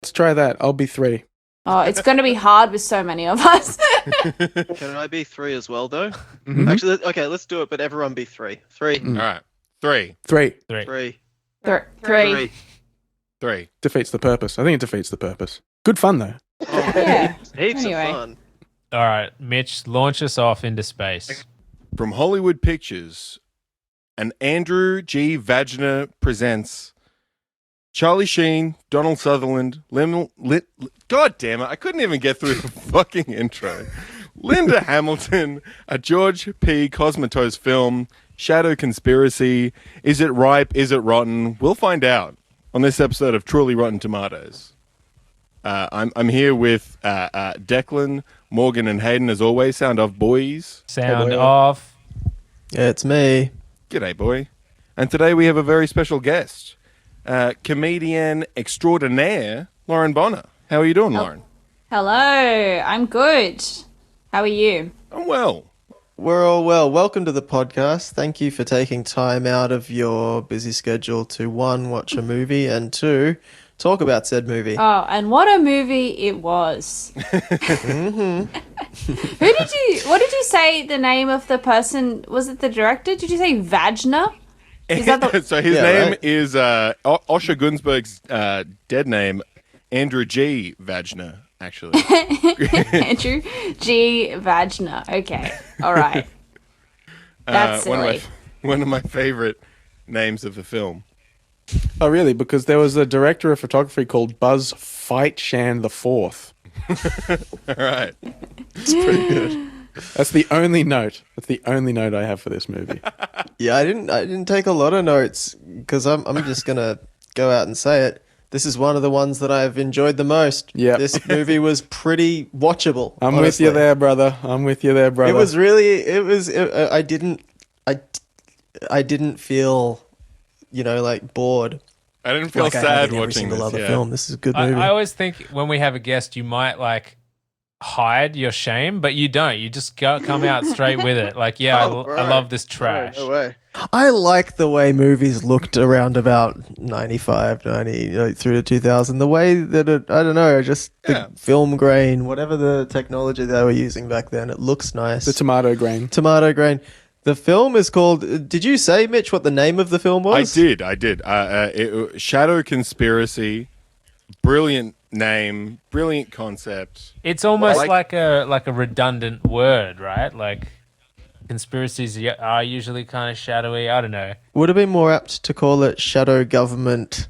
let's try that. I'll be 3. Oh, it's going to be hard with so many of us. Can I be 3 as well, though? Mhm. Actually, okay, let's do it, but everyone be 3. 3. Mm. All right. 3. 3 3. Three. 3. defeats the purpose. I think it defeats the purpose. Good fun, though. Oh, Yeah. heaps Anyway. of fun. All right, Mitch, launch us off into space. From Hollywood Pictures, and Andrew G. Vagina presents Charlie Sheen, Donald Sutherland, God damn it, I couldn't even get through the fucking intro. Linda Hamilton, a George P. Cosmatos film, Shadow Conspiracy. Is it ripe? Is it rotten? We'll find out on this episode of Truly Rotten Tomatoes. I'm here with Declan, Morgan, and Hayden as always. Sound off, boys. Sound off. Yeah, it's me. G'day, boy. And today we have a very special guest, comedian extraordinaire, Lauren Bonner. How are you doing, Lauren? Hello, I'm good. How are you? I'm well. We're all well. Welcome to the podcast. Thank you for taking time out of your busy schedule to 1, watch a movie, and 2, talk about said movie. Oh, and what a movie it was. What did you say the name of the person, was it the director? Did you say Vagina? Is that the... So his Yeah, name right. is Osher Gunsberg's dead name, Andrew G. Vagina, actually. Andrew G. Vagina. Okay. All right. That's silly. One of my favorite names of the film. Oh, really? Because there was a director of photography called Buzz Feitshan IV. All right. It's pretty good. That's the only note. That's the only note I have for this movie. Yeah, I didn't take a lot of notes because I'm just gonna go out and say it. This is one of the ones that I've enjoyed the most. Yeah. This movie was pretty watchable. I'm honestly. with you there, brother. I'm with you there, brother. It was really. I didn't feel, like bored. I didn't feel like I have sad in every watching single this. other Yeah. film. This is a good I movie. always think when we have a guest, you might hide your shame, but you don't. You just come out straight with it. Like, yeah, I love this trash. No way. I like the way movies looked around about 95, 90, through to 2000. The way that I don't know, just the film grain, whatever the technology they were using back then, it looks nice. the tomato grain. Tomato grain. The film is called, did you say, Mitch, what the name of the film was? I did. Shadow Conspiracy. Brilliant name. Brilliant concept. It's almost like a redundant word, right? Like conspiracies are usually kind of shadowy. I don't know. Would have been more apt to call it Shadow Government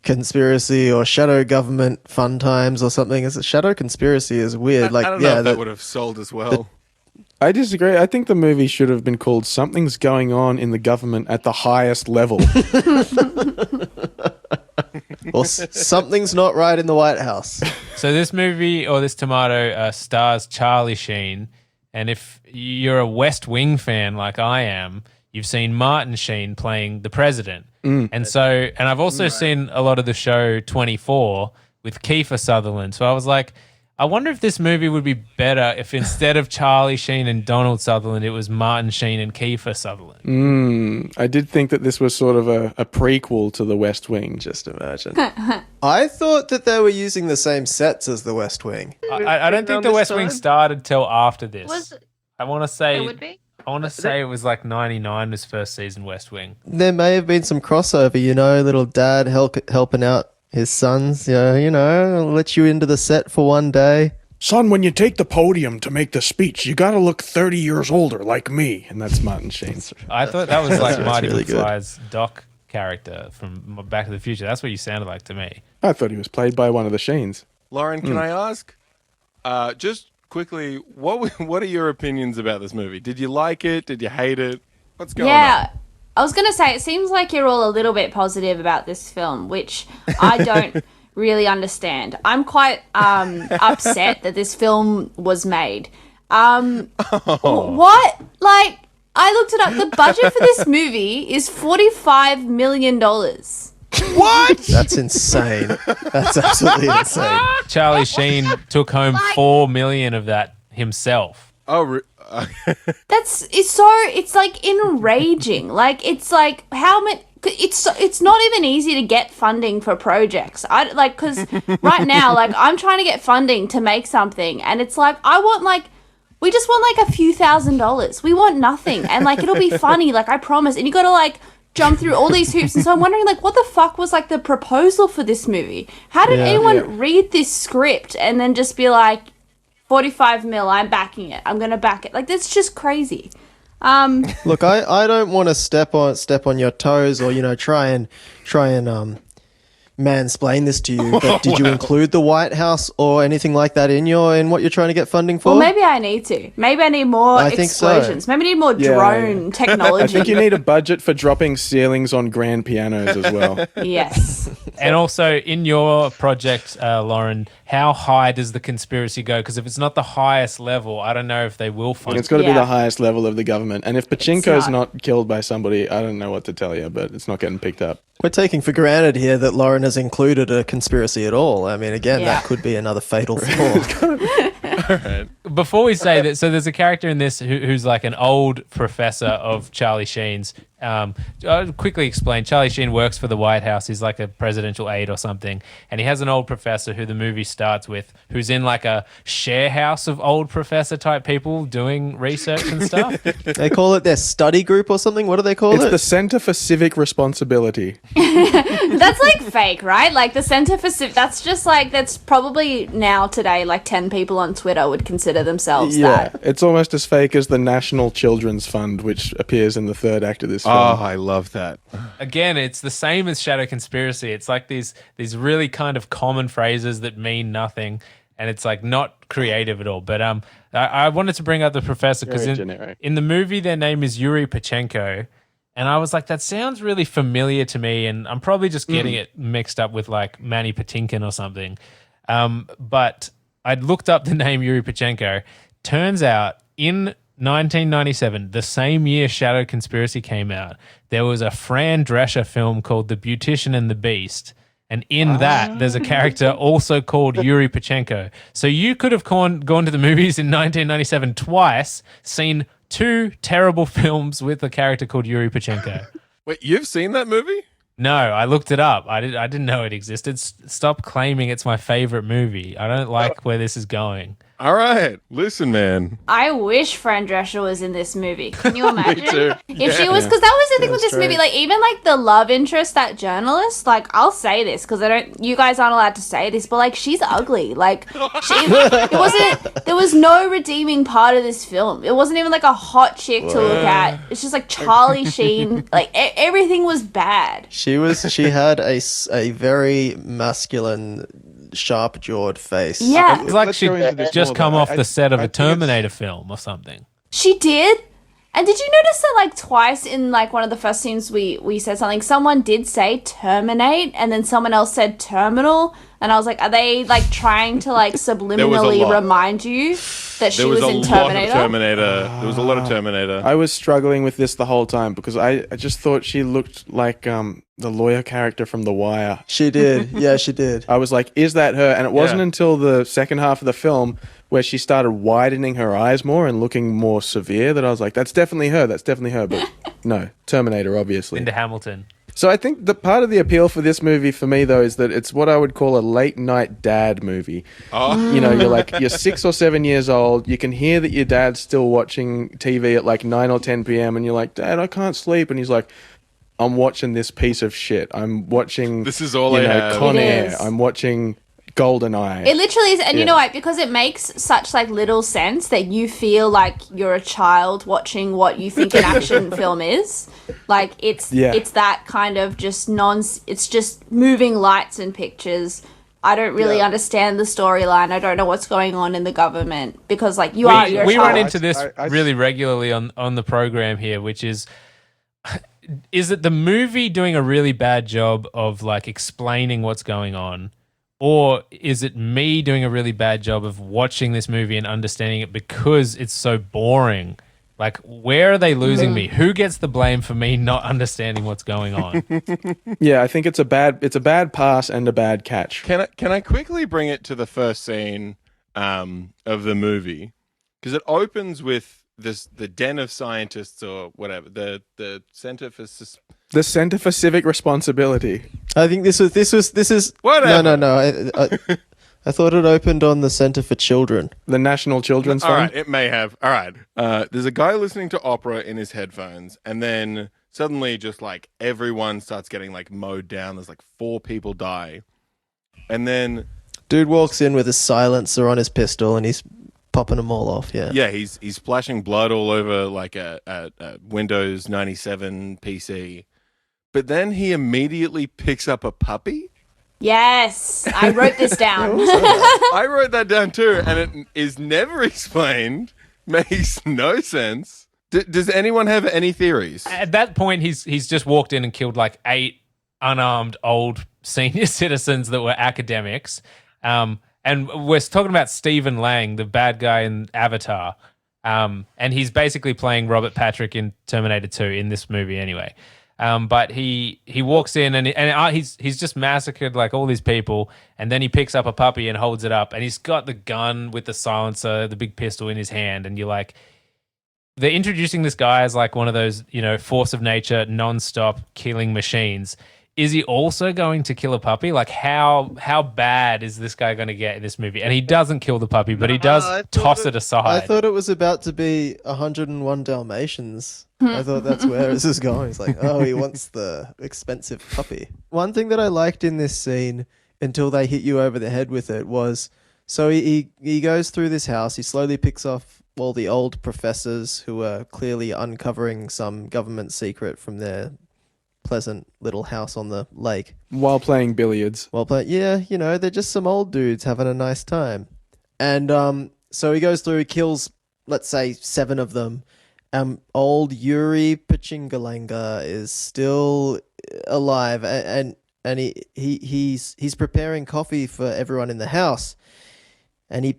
Conspiracy or Shadow Government Fun Times or something. Is it Shadow Conspiracy is weird. I don't know if that would have sold as well. I disagree. I think the movie should have been called Something's Going On in the Government at the Highest Level. Or Something's Not Right in the White House. So this movie or this tomato stars Charlie Sheen, and if you're a West Wing fan like I am, you've seen Martin Sheen playing the president. And I've also seen a lot of the show 24 with Kiefer Sutherland. So I was like, I wonder if this movie would be better if instead of Charlie Sheen and Donald Sutherland, it was Martin Sheen and Kiefer Sutherland. I did think that this was sort of a prequel to The West Wing. Just imagine. I thought that they were using the same sets as the West Wing. I don't think the West Wing started till after this. Was it? I want to say It would be. I want to say it was like 99 was first season West Wing. There may have been some crossover, little dad helping out his sons, let you into the set for one day. Son, when you take the podium to make the speech, you got to look 30 years older like me. And that's Martin Sheen. I thought that was like That's Marty really good. McFly's Doc character from Back to the Future. That's what you sounded like to me. I thought he was played by one of the Sheens. Lauren, can I ask, just quickly, what are your opinions about this movie? Did you like it? Did you hate it? What's going on? Yeah. I was going to say, it seems like you're all a little bit positive about this film, which I don't really understand. I'm quite upset that this film was made. What? Like, I looked it up. The budget for this movie is $45 million. What? That's insane. That's absolutely insane. Charlie Sheen took home $4 million of that himself. Oh, It's like enraging. Like, it's like, how much, it's not even easy to get funding for projects. Because right now, like, I'm trying to get funding to make something, and it's like, we just want like a few $1,000s. We want nothing, and like, it'll be funny, like, I promise. And you got to like jump through all these hoops, and so I'm wondering, like, what the fuck was like the proposal for this movie? How did anyone read this script and then just be like, 45 mil, I'm backing it. I'm gonna back it. Like, that's just crazy. Look, I don't want to step on your toes or try and mansplain this to you. But did you include the White House or anything like that in what you're trying to get funding for? Well, maybe I need to. Maybe I need more explosions. So. Maybe I need more drone technology. I think you need a budget for dropping ceilings on grand pianos as well. Yes. And also, in your project, Lauren, how high does the conspiracy go? Because if it's not the highest level, I don't know if they will fund it. It's got to be the highest level of the government. And if Pachinko's not killed by somebody, I don't know what to tell you, but it's not getting picked up. We're taking for granted here that Lauren has included a conspiracy at all. I mean, again, that could be another fatal flaw. All right. Before we say that, so there's a character in this who's like an old professor of Charlie Sheen's. I'll quickly explain. Charlie Sheen works for the White House. He's like a presidential aide or something. And he has an old professor who the movie starts with, who's in like a share house of old professor type people doing research and stuff. They call it their study group or something? What do they call it? It's the Center for Civic Responsibility. That's like fake, right? Like the Center for that's just like, that's probably now today, like 10 people on Twitter would consider themselves that. It's almost as fake as the National Children's Fund, which appears in the third act of this film. Oh, I love that. Again, it's the same as Shadow Conspiracy. It's like these really kind of common phrases that mean nothing, and it's like not creative at all. But I wanted to bring up the professor because in the movie their name is Yuri Pachenko, and I was like, that sounds really familiar to me, and I'm probably just getting it mixed up with like Manny Patinkin or something. But I'd looked up the name Yuri Pachenko. Turns out in 1997, the same year Shadow Conspiracy came out, there was a Fran Drescher film called The Beautician and the Beast. And in that, there's a character also called Yuri Pachenko. So you could have gone to the movies in 1997 twice, seen two terrible films with a character called Yuri Pachenko. Wait, you've seen that movie? No, I looked it up. I didn't know it existed. Stop claiming it's my favorite movie. I don't like where this is going. All right. Listen, man. I wish Fran Drescher was in this movie. Can you imagine? Me too. If she was, because that was the thing with this movie. Like, even like the love interest, that journalist, like, I'll say this because you guys aren't allowed to say this, but like, she's ugly. Like, there was no redeeming part of this film. It wasn't even like a hot chick to look at. It's just like Charlie Sheen. Like, everything was bad. She had a very masculine, sharp-jawed face. Yeah. It's like she'd just come off the set of a Terminator film or something. She did. And did you notice that like twice in like one of the first scenes we said something, someone did say terminate and then someone else said terminal, and I was like, are they like trying to like subliminally remind you that she was in Terminator? There was a lot of Terminator. I was struggling with this the whole time because I just thought she looked like the lawyer character from The Wire. She did. Yeah, she did. I was like, is that her? And it wasn't until the second half of the film where she started widening her eyes more and looking more severe that I was like, that's definitely her. That's definitely her. But no, Terminator, obviously. Linda Hamilton. So I think the part of the appeal for this movie for me, though, is that it's what I would call a late night dad movie. Oh. You know, you're 6 or 7 years old. You can hear that your dad's still watching TV at like 9 or 10 p.m. and you're like, Dad, I can't sleep. And he's like, I'm watching this piece of shit. I'm watching, this is all I have. Con Air. I'm watching GoldenEye. It literally is, and you know what? Because it makes such like little sense that you feel like you're a child watching what you think an action film is. Like it's that kind of just it's just moving lights and pictures. I don't really understand the storyline. I don't know what's going on in the government because like you're a child. We run into this really regularly on the program here, which is it the movie doing a really bad job of like explaining what's going on? Or is it me doing a really bad job of watching this movie and understanding it because it's so boring? Like, where are they losing me? Who gets the blame for me not understanding what's going on? Yeah, I think it's a bad pass and a bad catch. Can I quickly bring it to the first scene of the movie? Because it opens with the den of scientists or whatever, the Center for The Center for Civic Responsibility. I think this is Whatever. No. I thought it opened on the Center for Children. The National Children's All Fund. right, it may have. All right. There's a guy listening to opera in his headphones, and then suddenly just like everyone starts getting like mowed down. There's like 4 people die. And then Dude walks in with a silencer on his pistol and he's popping them all off, yeah, he's splashing blood all over like a Windows 97 PC. But then he immediately picks up a puppy. Yes, I wrote this down. I wrote that down too, and it is never explained. Makes no sense. Does anyone have any theories? At that point, he's just walked in and killed like 8 unarmed old senior citizens that were academics. And we're talking about Stephen Lang, the bad guy in Avatar. And he's basically playing Robert Patrick in Terminator 2 in this movie anyway. But he walks in and he's just massacred like all these people, and then he picks up a puppy and holds it up, and he's got the gun with the silencer, the big pistol in his hand, and you're like, they're introducing this guy as like one of those, force of nature, non-stop killing machines. Is he also going to kill a puppy? Like how bad is this guy going to get in this movie? And he doesn't kill the puppy, but he does toss it aside. I thought it was about to be 101 Dalmatians. I thought that's where this is going. It's like, oh, he wants the expensive puppy. One thing that I liked in this scene, until they hit you over the head with it, was so he goes through this house. He slowly picks off all the old professors who are clearly uncovering some government secret from their pleasant little house on the lake. While playing billiards. They're just some old dudes having a nice time. And so he goes through, kills, let's say, 7 of them. Old Yuri Pachingalanga is still alive, and he's preparing coffee for everyone in the house, and he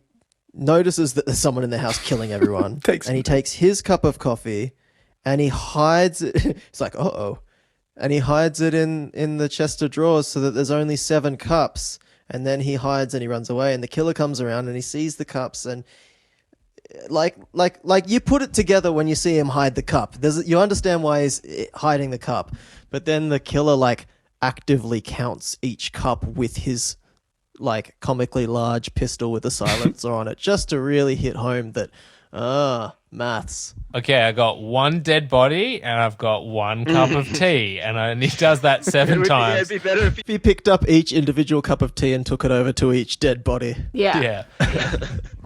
notices that there's someone in the house killing everyone. He takes his cup of coffee, and he hides it. It's like, uh-oh. And he hides it in the chest of drawers so that there's only 7 cups, and then he hides and he runs away, and the killer comes around and he sees the cups, and like you put it together when you see him hide the cup. You understand why he's hiding the cup, but then the killer like actively counts each cup with his like comically large pistol with a silencer on it, just to really hit home that maths. Okay, I got 1 dead body and I've got 1 cup of tea, and he does that 7 times. It'd be better if If he picked up each individual cup of tea and took it over to each dead body. Yeah.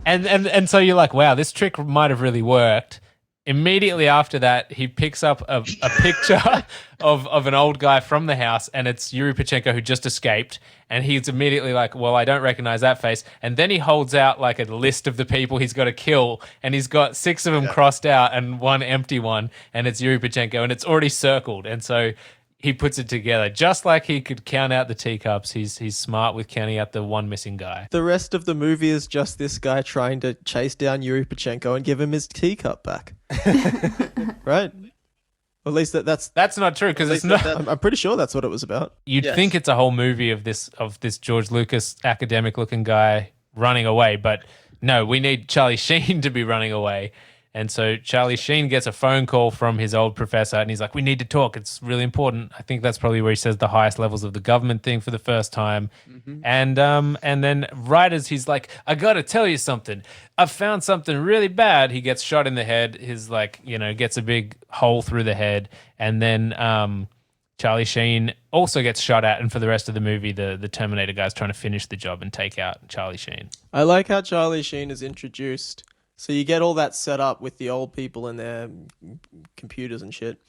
And so you're like, wow, this trick might have really worked. Immediately after that, he picks up a picture of an old guy from the house, and it's Yuri Pachenko who just escaped. And he's immediately like, well, I don't recognize that face. And then he holds out like a list of the people he's got to kill, and he's got 6 of them crossed out and 1 empty one, and it's Yuri Pachenko, and it's already circled. And so he puts it together. Just like he could count out the teacups, he's smart with counting out the 1 missing guy. The rest of the movie is just this guy trying to chase down Yuri Pachenko and give him his teacup back. Right? Or at least that's not true, because it's not. I'm pretty sure that's what it was about. You'd think it's a whole movie of this George Lucas academic looking guy running away, but no, we need Charlie Sheen to be running away. And so Charlie Sheen gets a phone call from his old professor, and he's like, we need to talk. It's really important. I think that's probably where he says the highest levels of the government thing for the first time. Mm-hmm. And then right as he's like, I got to tell you something. I found something really bad. He gets shot in the head. His gets a big hole through the head. And then Charlie Sheen also gets shot at. And for the rest of the movie, the Terminator guy's trying to finish the job and take out Charlie Sheen. I like how Charlie Sheen is introduced. So you get all that set up with the old people and their computers and shit.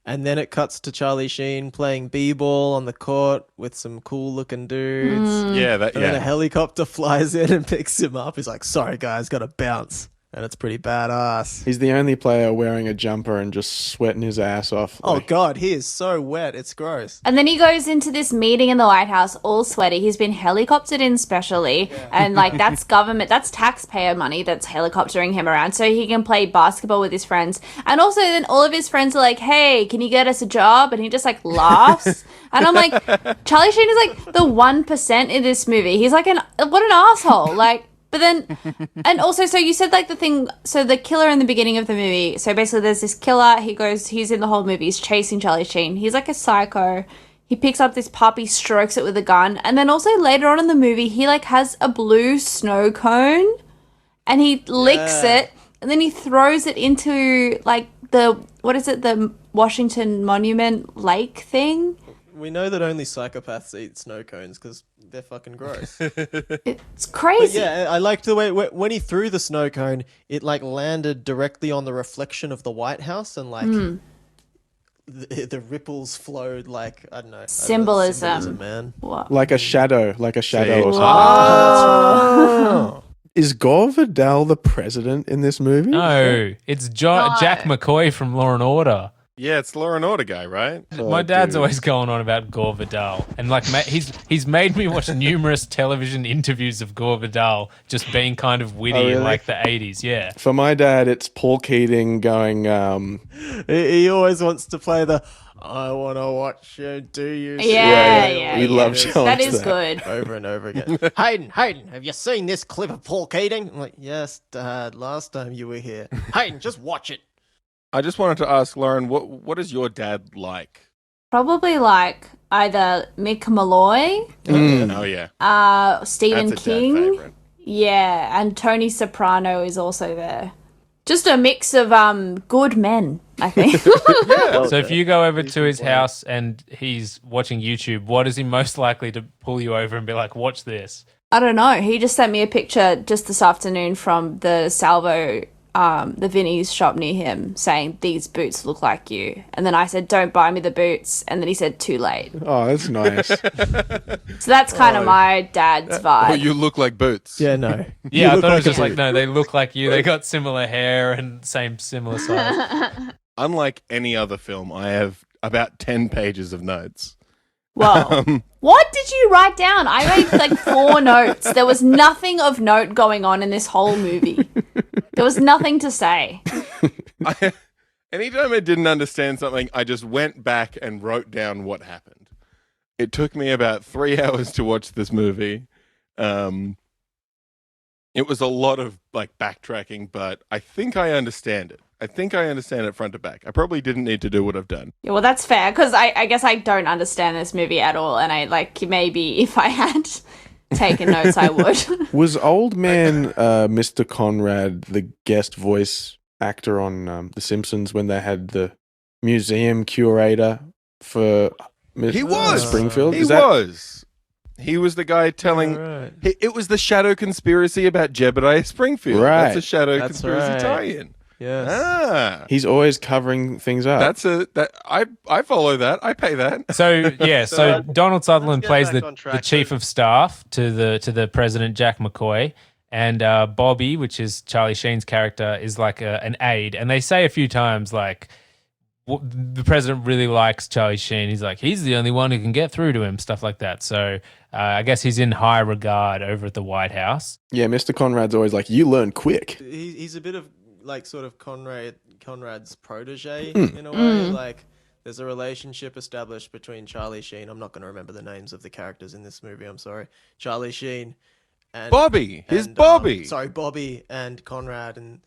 And then it cuts to Charlie Sheen playing b-ball on the court with some cool-looking dudes. And then a helicopter flies in and picks him up. He's like, sorry, guys, got to bounce. And it's pretty badass. He's the only player wearing a jumper and just sweating his ass off. Oh, God, he is so wet. It's gross. And then he goes into this meeting in the White House all sweaty. He's been helicoptered in specially. Yeah. And, that's government, that's taxpayer money that's helicoptering him around so he can play basketball with his friends. And also then all of his friends are like, hey, can you get us a job? And he just, laughs. And I'm like, Charlie Sheen is, the 1% in this movie. He's what an asshole. But then, and also, so you said like the thing, so the killer in the beginning of the movie, so basically there's this killer, he's in the whole movie, he's chasing Charlie Sheen. He's like a psycho. He picks up this puppy, strokes it with a gun. And then also later on in the movie, he like has a blue snow cone and he licks it and then he throws it into like the Washington Monument Lake thing. We know that only psychopaths eat snow cones because they're fucking gross. It's crazy. But yeah, I liked the way when he threw the snow cone, it like landed directly on the reflection of the White House, and like the ripples flowed like I don't know Symbolism, man. What? Like a shadow or something. Oh. Is Gore Vidal the president in this movie? No, it's Jack McCoy from Law and Order. Yeah, it's Law and Order guy, right? My dad's always going on about Gore Vidal, and like he's made me watch numerous television interviews of Gore Vidal just being kind of witty in like the 80s. Yeah. For my dad, it's Paul Keating going. He always wants to play the "I want to watch you do you." Yeah. We love showing That is good. over and over again. Hayden, have you seen this clip of Paul Keating? I'm like, yes, Dad. Last time you were here. Hayden, just watch it. I just wanted to ask Lauren, what is your dad like? Probably like either Mick Malloy, Oh yeah, Stephen that's a King. dad favorite. Yeah, and Tony Soprano is also there. Just a mix of good men, I think. So if you go over to his house and he's watching YouTube, what is he most likely to pull you over and be like, watch this? I don't know. He just sent me a picture just this afternoon from the Salvo, the Vinnie's shop near him, saying, these boots look like you. And then I said, don't buy me the boots. And then he said, too late. Oh, that's nice. So that's kind of my dad's vibe. Oh, you look like Boots. Yeah, no. Yeah, I thought it was just like, no, they look like you. They got similar hair and similar size. Unlike any other film, I have about 10 pages of notes. Well, what did you write down? I made like 4 notes. There was nothing of note going on in this whole movie. There was nothing to say. Anytime I didn't understand something, I just went back and wrote down what happened. It took me about 3 hours to watch this movie. It was a lot of like backtracking, but I think I understand it. I think I understand it front to back. I probably didn't need to do what I've done. Yeah, well, that's fair, because I guess I don't understand this movie at all, and I, like, maybe if I had taken notes, I would. Was old man Mr. Conrad the guest voice actor on The Simpsons when they had the museum curator for He was Springfield? He was. He was the guy telling. Right. It was the shadow conspiracy about Jebediah Springfield. Right. That's a shadow That's conspiracy right. tie-in. Yes. Ah, He's always covering things up. I follow that. I pay that. So yeah, so Donald Sutherland get plays back on track, the chief of staff to the president, Jack McCoy, and Bobby, which is Charlie Sheen's character, is like an aide, and they say a few times like the president really likes Charlie Sheen. He's like, he's the only one who can get through to him, stuff like that. So I guess he's in high regard over at the White House. Yeah, Mr. Conrad's always like, you learn quick. He's a bit of like sort of Conrad's protege in a way. Like there's a relationship established between Charlie Sheen. I'm not going to remember the names of the characters in this movie. I'm sorry. Charlie Sheen and Bobby. Bobby and Conrad, and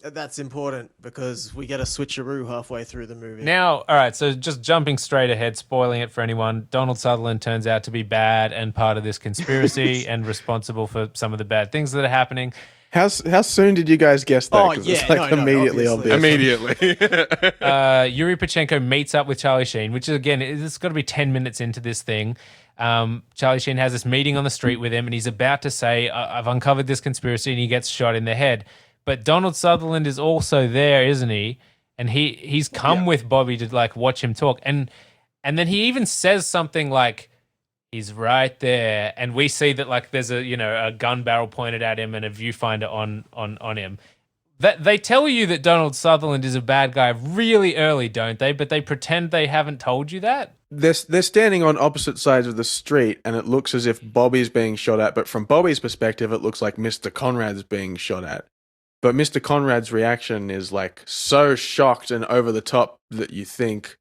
that's important because we get a switcheroo halfway through the movie. Now, all right, so just jumping straight ahead, spoiling it for anyone, Donald Sutherland turns out to be bad and part of this conspiracy and responsible for some of the bad things that are happening. How soon did you guys guess that? Oh, 'Cause yeah, it's like no, immediately obviously. obvious. Immediately. Yuri Pachenko meets up with Charlie Sheen, which is, again, it's got to be 10 minutes into this thing. Charlie Sheen has this meeting on the street with him, and he's about to say, I've uncovered this conspiracy, and he gets shot in the head. But Donald Sutherland is also there, isn't he? And he's come with Bobby to like watch him talk. And then he even says something like, he's right there. And we see that like there's a gun barrel pointed at him and a viewfinder on him. That they tell you that Donald Sutherland is a bad guy really early, don't they? But they pretend they haven't told you that. They're standing on opposite sides of the street, and it looks as if Bobby's being shot at. But from Bobby's perspective, it looks like Mr. Conrad's being shot at. But Mr. Conrad's reaction is like so shocked and over the top that you think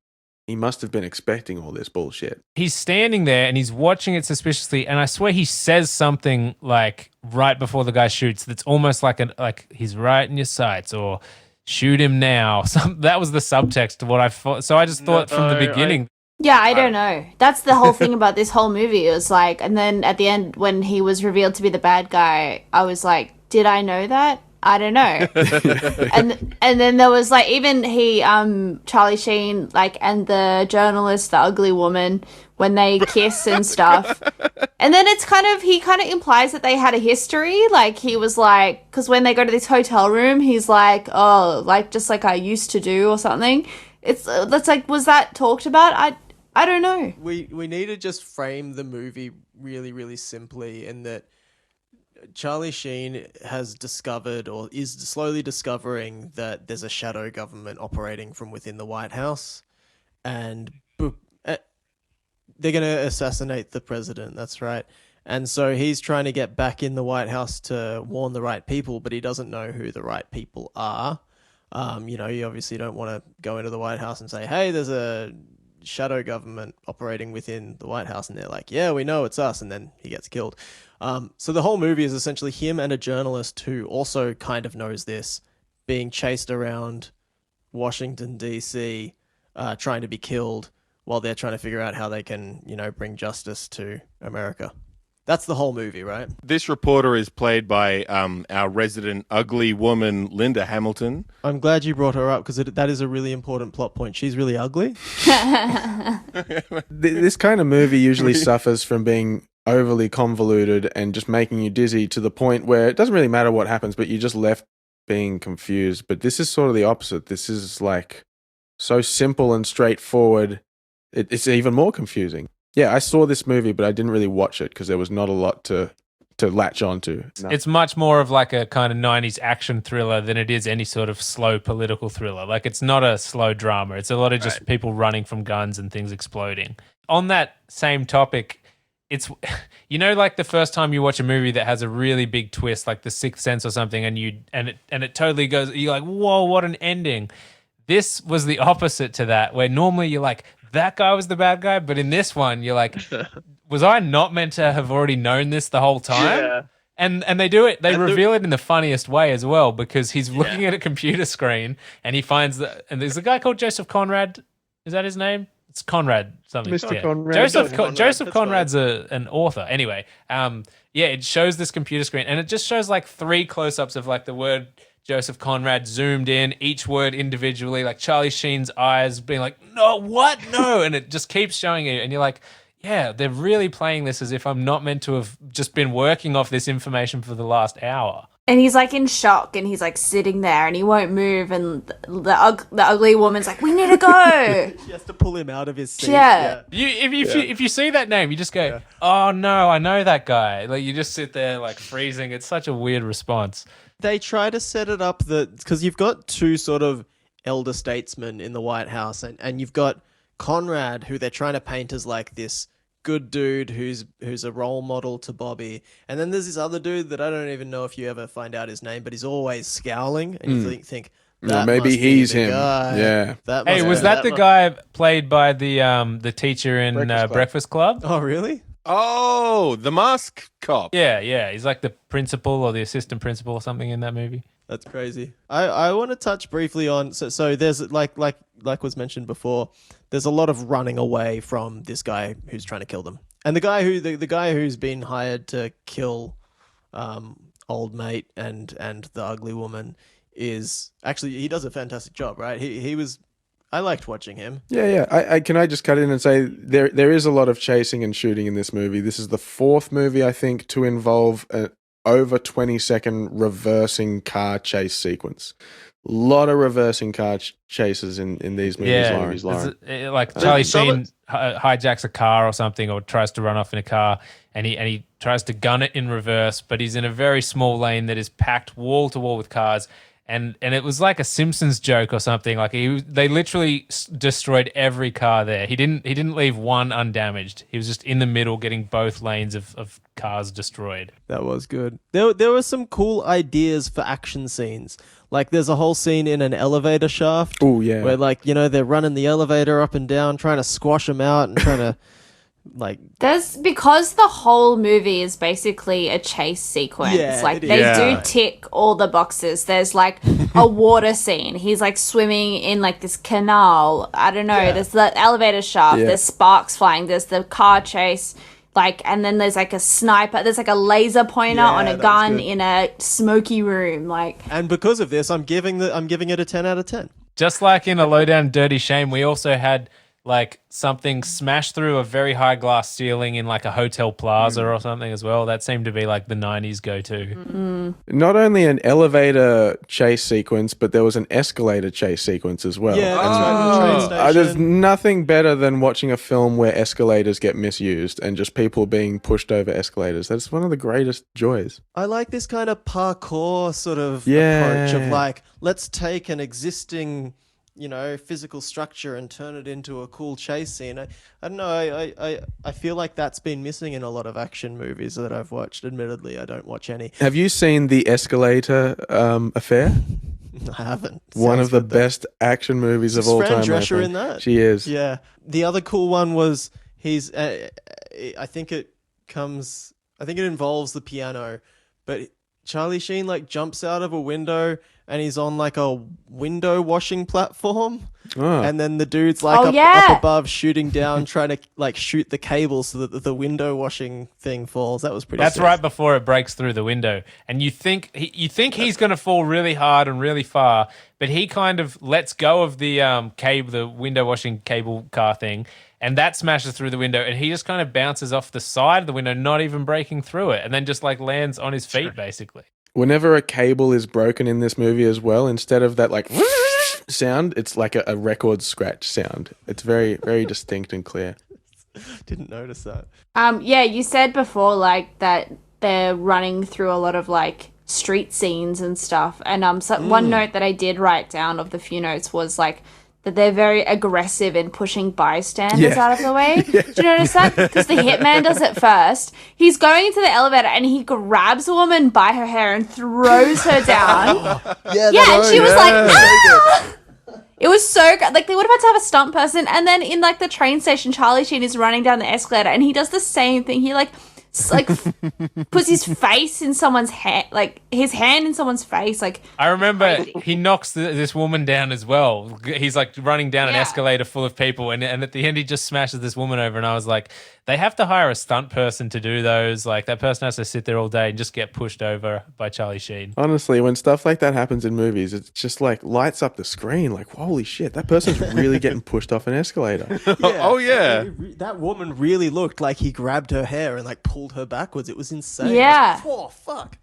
he must have been expecting all this bullshit. He's standing there and he's watching it suspiciously, and I swear he says something like right before the guy shoots that's almost like he's right in your sights or shoot him now. That was the subtext of what I thought. So I just thought from the beginning. Yeah, I don't know. That's the whole thing about this whole movie. It was like, and then at the end when he was revealed to be the bad guy, I was like, did I know that? I don't know. and then there was like even Charlie Sheen like and the journalist, the ugly woman, when they kiss and stuff. And then he kind of implies that they had a history. Like he was like, because when they go to this hotel room, he's like, oh, like just like I used to do or something. That's like, was that talked about? I don't know. We need to just frame the movie really, really simply in that Charlie Sheen has discovered or is slowly discovering that there's a shadow government operating from within the White House, and they're going to assassinate the president. That's right. And so he's trying to get back in the White House to warn the right people, but he doesn't know who the right people are. You obviously don't want to go into the White House and say, hey, there's a shadow government operating within the White House, and they're like, yeah, we know it's us, and then he gets killed. So the whole movie is essentially him and a journalist who also kind of knows this, being chased around Washington, D.C., trying to be killed while they're trying to figure out how they can, bring justice to America. That's the whole movie, right? This reporter is played by our resident ugly woman, Linda Hamilton. I'm glad you brought her up because that is a really important plot point. She's really ugly. This kind of movie usually suffers from being overly convoluted and just making you dizzy to the point where it doesn't really matter what happens, but you're just left being confused. But this is sort of the opposite. This is like so simple and straightforward. It's even more confusing. Yeah, I saw this movie, but I didn't really watch it because there was not a lot to latch onto. No. It's much more of like a kind of 90s action thriller than it is any sort of slow political thriller. Like it's not a slow drama. It's a lot of just people running from guns and things exploding. On that same topic, it's, like the first time you watch a movie that has a really big twist, like The Sixth Sense or something, and it totally goes, you're like, whoa, what an ending. This was the opposite to that, where normally you're like, that guy was the bad guy, but in this one, you're like, was I not meant to have already known this the whole time? Yeah. And they do it. They reveal it in the funniest way as well, because he's looking at a computer screen and he finds and there's a guy called Joseph Conrad. Is that his name? It's Conrad something. Mr. Conrad. Joseph Conrad's an author. Anyway, it shows this computer screen and it just shows like 3 close-ups of like the word Joseph Conrad zoomed in, each word individually, like Charlie Sheen's eyes being like, no, what? No. And it just keeps showing you. And you're like, yeah, they're really playing this as if I'm not meant to have just been working off this information for the last hour. And he's like in shock and he's like sitting there and he won't move. And the ugly woman's like, we need to go. She has to pull him out of his seat. Yeah. If you see that name, you just go, oh no, I know that guy. Like you just sit there like freezing. It's such a weird response. They try to set it up because you've got 2 sort of elder statesmen in the White House, and you've got Conrad, who they're trying to paint as like this good dude who's a role model to Bobby, and then there's this other dude that I don't even know if you ever find out his name, but he's always scowling, and you think that maybe must he's be the him. guy. Yeah. Hey, was that the guy played by the teacher in Breakfast Club? Oh, really? Oh, the mask cop. Yeah. He's like the principal or the assistant principal or something in that movie. That's crazy. I want to touch briefly on so there's like was mentioned before, there's a lot of running away from this guy who's trying to kill them. And the guy who's been hired to kill old mate and the ugly woman is actually, he does a fantastic job, right? I liked watching him. Yeah. I can I just cut in and say there is a lot of chasing and shooting in this movie. This is the 4th movie, I think, to involve an over 20-second reversing car chase sequence. A lot of reversing car chases in these movies, Lauren. Like Charlie Sheen hijacks a car or something, or tries to run off in a car, and he tries to gun it in reverse, but he's in a very small lane that is packed wall to wall with cars. And it was like a Simpsons joke or something. Like they literally destroyed every car there. He didn't leave one undamaged. He was just in the middle, getting both lanes of cars destroyed. That was good. There were some cool ideas for action scenes. Like there's a whole scene in an elevator shaft. Oh yeah. Where they're running the elevator up and down, trying to squash them out and trying to because the whole movie is basically a chase sequence. Yeah, like it they is. do tick all the boxes. There's like a water scene. He's like swimming in like this canal. I don't know. There's the elevator shaft. Yeah. There's sparks flying. There's the car chase. And then there's like a sniper. There's like a laser pointer on a that was gun good. in a smoky room. And because of this, I'm giving it a 10 out of 10. Just like in A Low Down Dirty Shame, we also had like something smashed through a very high glass ceiling in like a hotel plaza or something as well. That seemed to be like the 90s go-to. Not only an elevator chase sequence, but there was an escalator chase sequence as well. Yeah, that's And, right. The train station. there's nothing better than watching a film where escalators get misused and just people being pushed over escalators. That's one of the greatest joys. I like this kind of parkour sort of Yeah. approach of like, let's take an existing, physical structure and turn it into a cool chase scene. I don't know. I feel like that's been missing in a lot of action movies that I've watched. Admittedly, I don't watch any. Have you seen The Escalator Affair? I haven't. One Sounds of the good, though. best action movies of Is all Fran time. I Drescher think. in that? She is. Yeah. The other cool one was I think it involves the piano, but Charlie Sheen like jumps out of a window and he's on like a window washing platform. Oh. And then the dude's like up above shooting down, trying to like shoot the cable so that the window washing thing falls. That was pretty That's sick. right before it breaks through the window. And you think he's going to fall really hard and really far, but he kind of lets go of the cable, the window washing cable car thing, and that smashes through the window, and he just kind of bounces off the side of the window, not even breaking through it, and then just like lands on his feet basically. Whenever a cable is broken in this movie as well, instead of that like sound, it's like a record scratch sound. It's very, very distinct and clear. Didn't notice that. Yeah, you said before like that they're running through a lot of like street scenes and stuff. And one note that I did write down of the few notes was like that they're very aggressive in pushing bystanders out of the way. Do you notice that? Because the hitman does it first. He's going into the elevator and he grabs a woman by her hair and throws her down. And she was like, ah! It was so good. Like, they would have had to have a stunt person. And then in, like, the train station, Charlie Sheen is running down the escalator and he does the same thing. He, puts his face in someone's hand, like, his hand in someone's face. Like, I remember he knocks this woman down as well. He's, like, running down an escalator full of people, and at the end he just smashes this woman over, and I was like, they have to hire a stunt person to do those. Like, that person has to sit there all day and just get pushed over by Charlie Sheen. Honestly, when stuff like that happens in movies, it's just like lights up the screen. Like, holy shit, that person's really getting pushed off an escalator. Oh, yeah. That woman really looked like he grabbed her hair and like pulled her backwards. It was insane. Yeah. I was like, oh, fuck.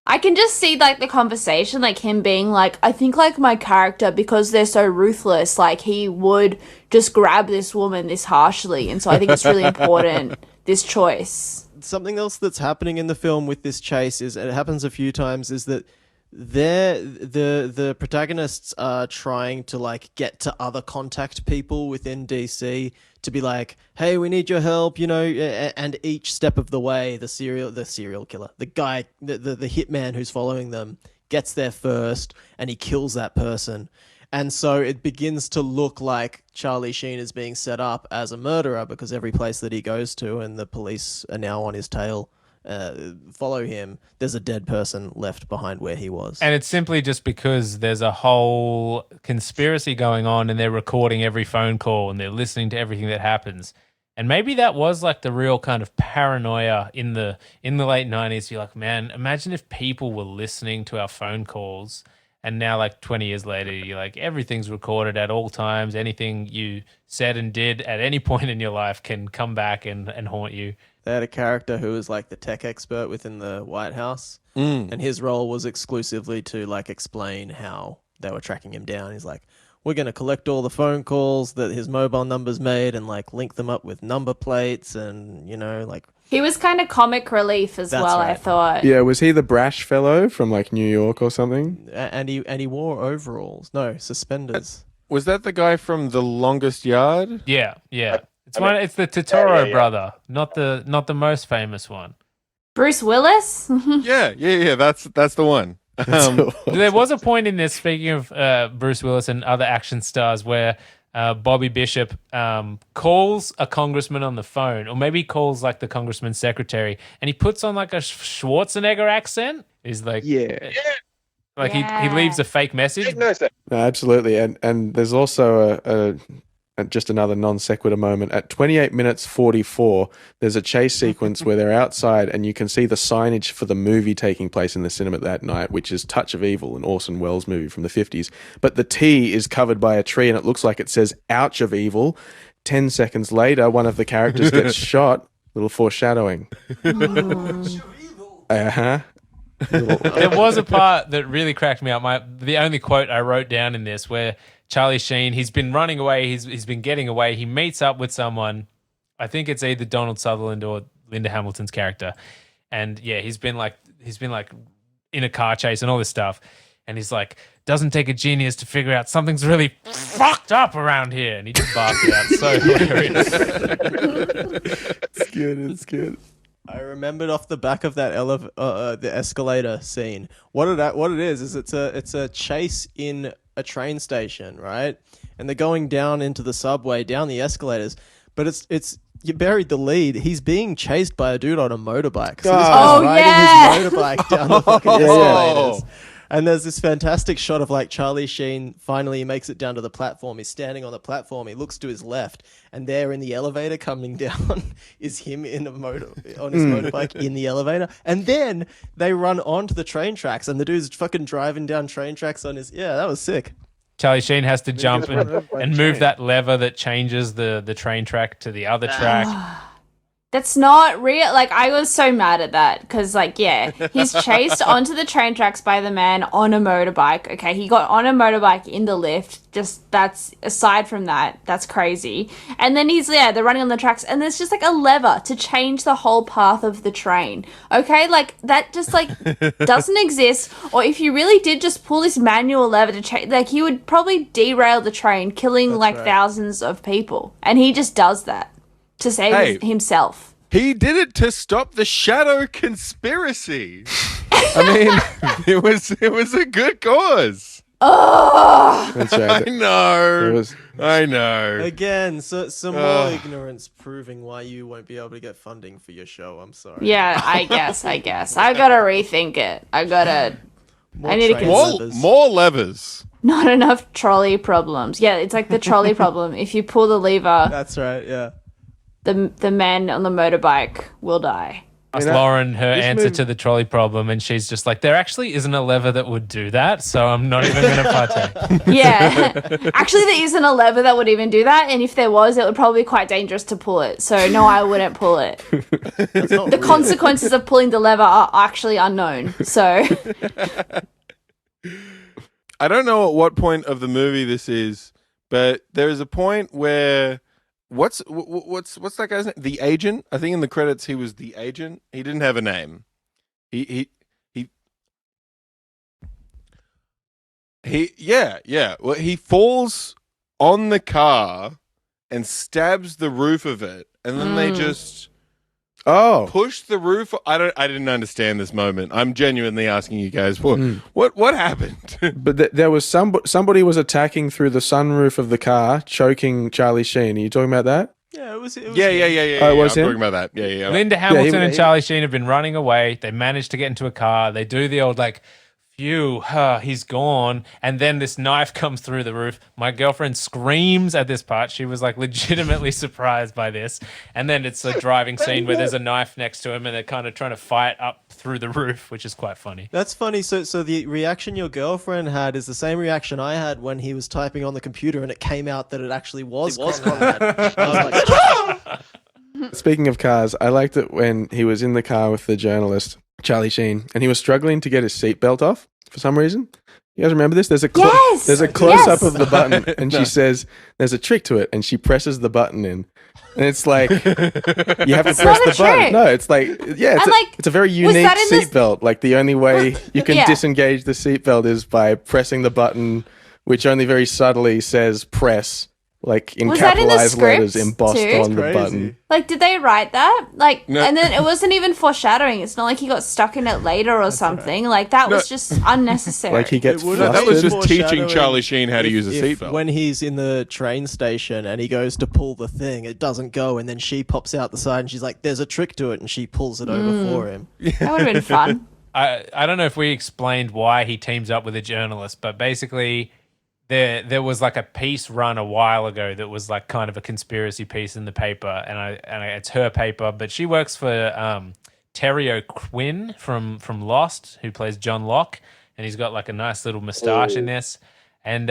I can just see, like, the conversation, like, him being like, I think, like, my character, because they're so ruthless, like, he would just grab this woman this harshly. And so I think it's really important, this choice. Something else that's happening in the film with this chase is, and it happens a few times, is that the protagonists are trying to like get to other contact people within DC to be like, hey, we need your help, and each step of the way the serial killer, the guy, the hitman who's following them gets there first and he kills that person. And so it begins to look like Charlie Sheen is being set up as a murderer because every place that he goes to and the police are now on his tail, follow him, there's a dead person left behind where he was. And it's simply just because there's a whole conspiracy going on and they're recording every phone call and they're listening to everything that happens. And maybe that was like the real kind of paranoia in the late 90s. You're like, man, imagine if people were listening to our phone calls. And now, like 20 years later, you're like, everything's recorded at all times. Anything you said and did at any point in your life can come back and haunt you. They had a character who was like the tech expert within the White House. And his role was exclusively to like explain how they were tracking him down. He's like, we're going to collect all the phone calls that his mobile numbers made and like link them up with number plates and, like He was kind of comic relief as That's well, I right. thought. Yeah, was he the brash fellow from like New York or something? And he wore overalls. No, suspenders. Was that the guy from The Longest Yard? Yeah. It's the Totoro brother, not the most famous one. Bruce Willis? Yeah. That's the one. There was a point in this, speaking of Bruce Willis and other action stars, where Bobby Bishop calls a congressman on the phone, or maybe he calls like the congressman's secretary, and he puts on like a Schwarzenegger accent. He's like, He leaves a fake message. No, absolutely, and there's also a just another non sequitur moment. At 28 minutes 44, there's a chase sequence where they're outside, and you can see the signage for the movie taking place in the cinema that night, which is Touch of Evil, an Orson Welles movie from the 50s. But the T is covered by a tree, and it looks like it says "Ouch of Evil." 10 seconds later, one of the characters gets shot. Little foreshadowing. There was a part that really cracked me up. The only quote I wrote down in this, where Charlie Sheen, he's been running away, he's been getting away. He meets up with someone. I think it's either Donald Sutherland or Linda Hamilton's character, and yeah, he's been like in a car chase and all this stuff. And he's like, doesn't take a genius to figure out something's really fucked up around here. And he just barked it out. So hilarious. It's good. I remembered off the back of that the escalator scene. What it is it's a chase in a train station, right? And they're going down into the subway, down the escalators. But it's you buried the lead. He's being chased by a dude on a motorbike. So this guy's riding his motorbike down the fucking escalators. And there's this fantastic shot of like Charlie Sheen finally makes it down to the platform. He's standing on the platform. He looks to his left, and there in the elevator coming down is him on his motorbike in the elevator. And then they run onto the train tracks, and the dude's fucking driving down train tracks on his. Yeah, that was sick. Charlie Sheen has to jump and move that lever that changes the train track to the other track. That's not real. Like, I was so mad at that because, like, yeah, he's chased onto the train tracks by the man on a motorbike. Okay, he got on a motorbike in the lift. Just that's aside from that, that's crazy. And then they're running on the tracks, and there's just like a lever to change the whole path of the train. Okay, like that just like doesn't exist. Or if you really did just pull this manual lever to change, like he would probably derail the train, killing thousands of people. And he just does that to save himself. He did it to stop the shadow conspiracy. I mean, it was a good cause. Oh, That's right. I know. Again, so some more ignorance proving why you won't be able to get funding for your show. I'm sorry. yeah, I guess. I gotta rethink it. I need to consider. More levers. Not enough trolley problems. Yeah, it's like the trolley problem. If you pull the lever, That's right, yeah. the man on the motorbike will die. Asked Lauren her answer to the trolley problem, and she's just like, there actually isn't a lever that would do that, so I'm not even going to partake. Yeah. Actually, there isn't a lever that would even do that, and if there was, it would probably be quite dangerous to pull it. So, no, I wouldn't pull it. The consequences of pulling the lever are actually unknown, so... I don't know at what point of the movie this is, but there is a point where... What's that guy's name? The agent? I think in the credits he was the agent. He didn't have a name. He Well, he falls on the car and stabs the roof of it, and then they just push the roof. I didn't understand this moment. I'm genuinely asking you guys what happened. But there was somebody was attacking through the sunroof of the car, choking Charlie Sheen. Are you talking about that? Yeah, it was Yeah. Oh, it was I'm him? talking about that. Yeah. Linda Hamilton and Charlie Sheen have been running away. They managed to get into a car. They do the old like, phew, he's gone. And then this knife comes through the roof. My girlfriend screams at this part. She was like legitimately surprised by this. And then it's a driving scene where there's a knife next to him and they're kind of trying to fight up through the roof, which is quite funny. That's funny. So the reaction your girlfriend had is the same reaction I had when he was typing on the computer and it came out that it actually was Conrad. I was like, Speaking of cars, I liked it when he was in the car with the journalist, Charlie Sheen, and he was struggling to get his seatbelt off for some reason. You guys remember this? There's a close-up of the button, and she says there's a trick to it, and she presses the button in, And it's like you have to press not the a trick. button. No, it's like it's a very unique that in this- seatbelt. Like the only way you can Yeah. disengage the seatbelt is by pressing the button, which only very subtly says "press," like in Was that in the capitalized letters script embossed too? on the Crazy. button. Like, did they write that? Like, No. and then it wasn't even foreshadowing. It's not like he got stuck in it later or something. Like, that was just unnecessary. Like he gets It would've No, that flustered. was just teaching Foreshadowing Charlie Sheen how to use a if seatbelt. when he's in the train station and he goes to pull the thing, it doesn't go, and then she pops out the side and she's like, "There's a trick to it," and she pulls it over for him. That would have been fun. I don't know if we explained why he teams up with a journalist, but basically there was like a piece run a while ago that was like kind of a conspiracy piece in the paper, and it's her paper, but she works for Terry O'Quinn from Lost, who plays John Locke, and he's got like a nice little moustache in this. And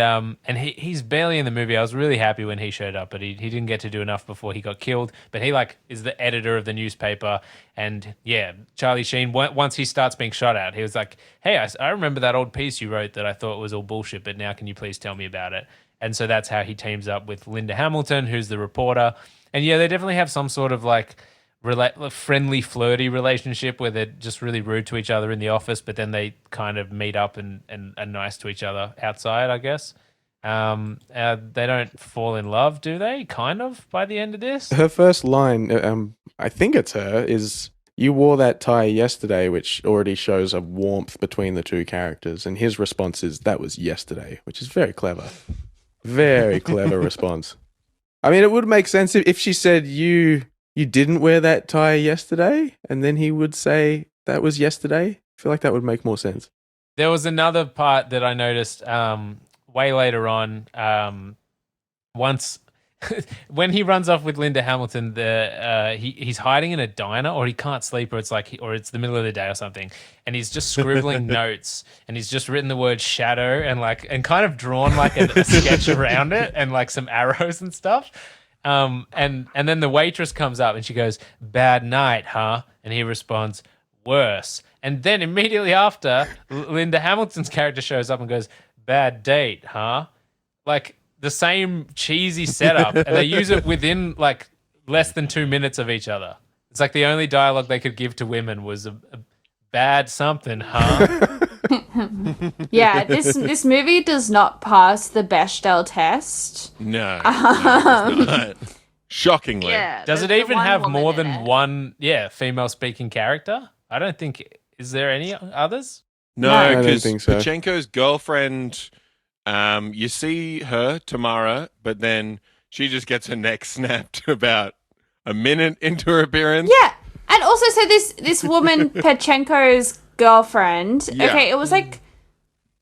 he's barely in the movie. I was really happy when he showed up, but he didn't get to do enough before he got killed. But he like is the editor of the newspaper, and yeah, Charlie Sheen. Once he starts being shot at, he was like, "Hey, I remember that old piece you wrote that I thought was all bullshit, but now can you please tell me about it?" And so that's how he teams up with Linda Hamilton, who's the reporter. And yeah, they definitely have some sort of like friendly, flirty relationship where they're just really rude to each other in the office, but then they kind of meet up and are nice to each other outside, I guess. They don't fall in love, do they? Kind of by the end of this. Her first line, I think it's her, is "You wore that tie yesterday," which already shows a warmth between the two characters. And his response is, "That was yesterday," which is very clever. Very clever response. I mean, it would make sense if she said, You didn't wear that tie yesterday, and then he would say that was yesterday. I feel like that would make more sense. There was another part that I noticed way later on. Once when he runs off with Linda Hamilton, he's hiding in a diner, or he can't sleep, or it's the middle of the day or something, and he's just scribbling notes, and he's just written the word shadow and kind of drawn like a sketch around it, and like some arrows and stuff. And then the waitress comes up and she goes, "Bad night, huh?" And he responds, "Worse." And then immediately after, Linda Hamilton's character shows up and goes, "Bad date, huh?" Like the same cheesy setup, and they use it within like less than 2 minutes of each other. It's like the only dialogue they could give to women was a bad something, huh? Yeah, this movie does not pass the Bechdel test. No, it does not. Shockingly. Yeah. Does it there's the even one have woman more in than it. one, female speaking character? I don't think. Is there any others? No, I don't because think so. Pachenko's girlfriend, you see her, Tamara, but then she just gets her neck snapped about a minute into her appearance. Yeah, and also, so this woman, Pachenko's girlfriend. Yeah. Okay, it was like,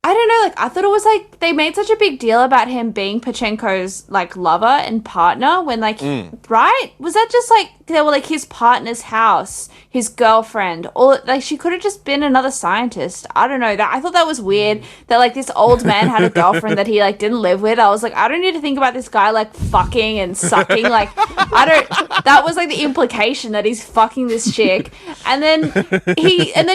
I don't know, like I thought it was like they made such a big deal about him being Pachenko's like lover and partner when like right? Was that just like they were like his partner's house, his girlfriend, or like she could have just been another scientist. I don't know. That I thought that was weird that like this old man had a girlfriend that he like didn't live with. I was like, I don't need to think about this guy like fucking and sucking. Like I don't. That was like the implication that he's fucking this chick, and then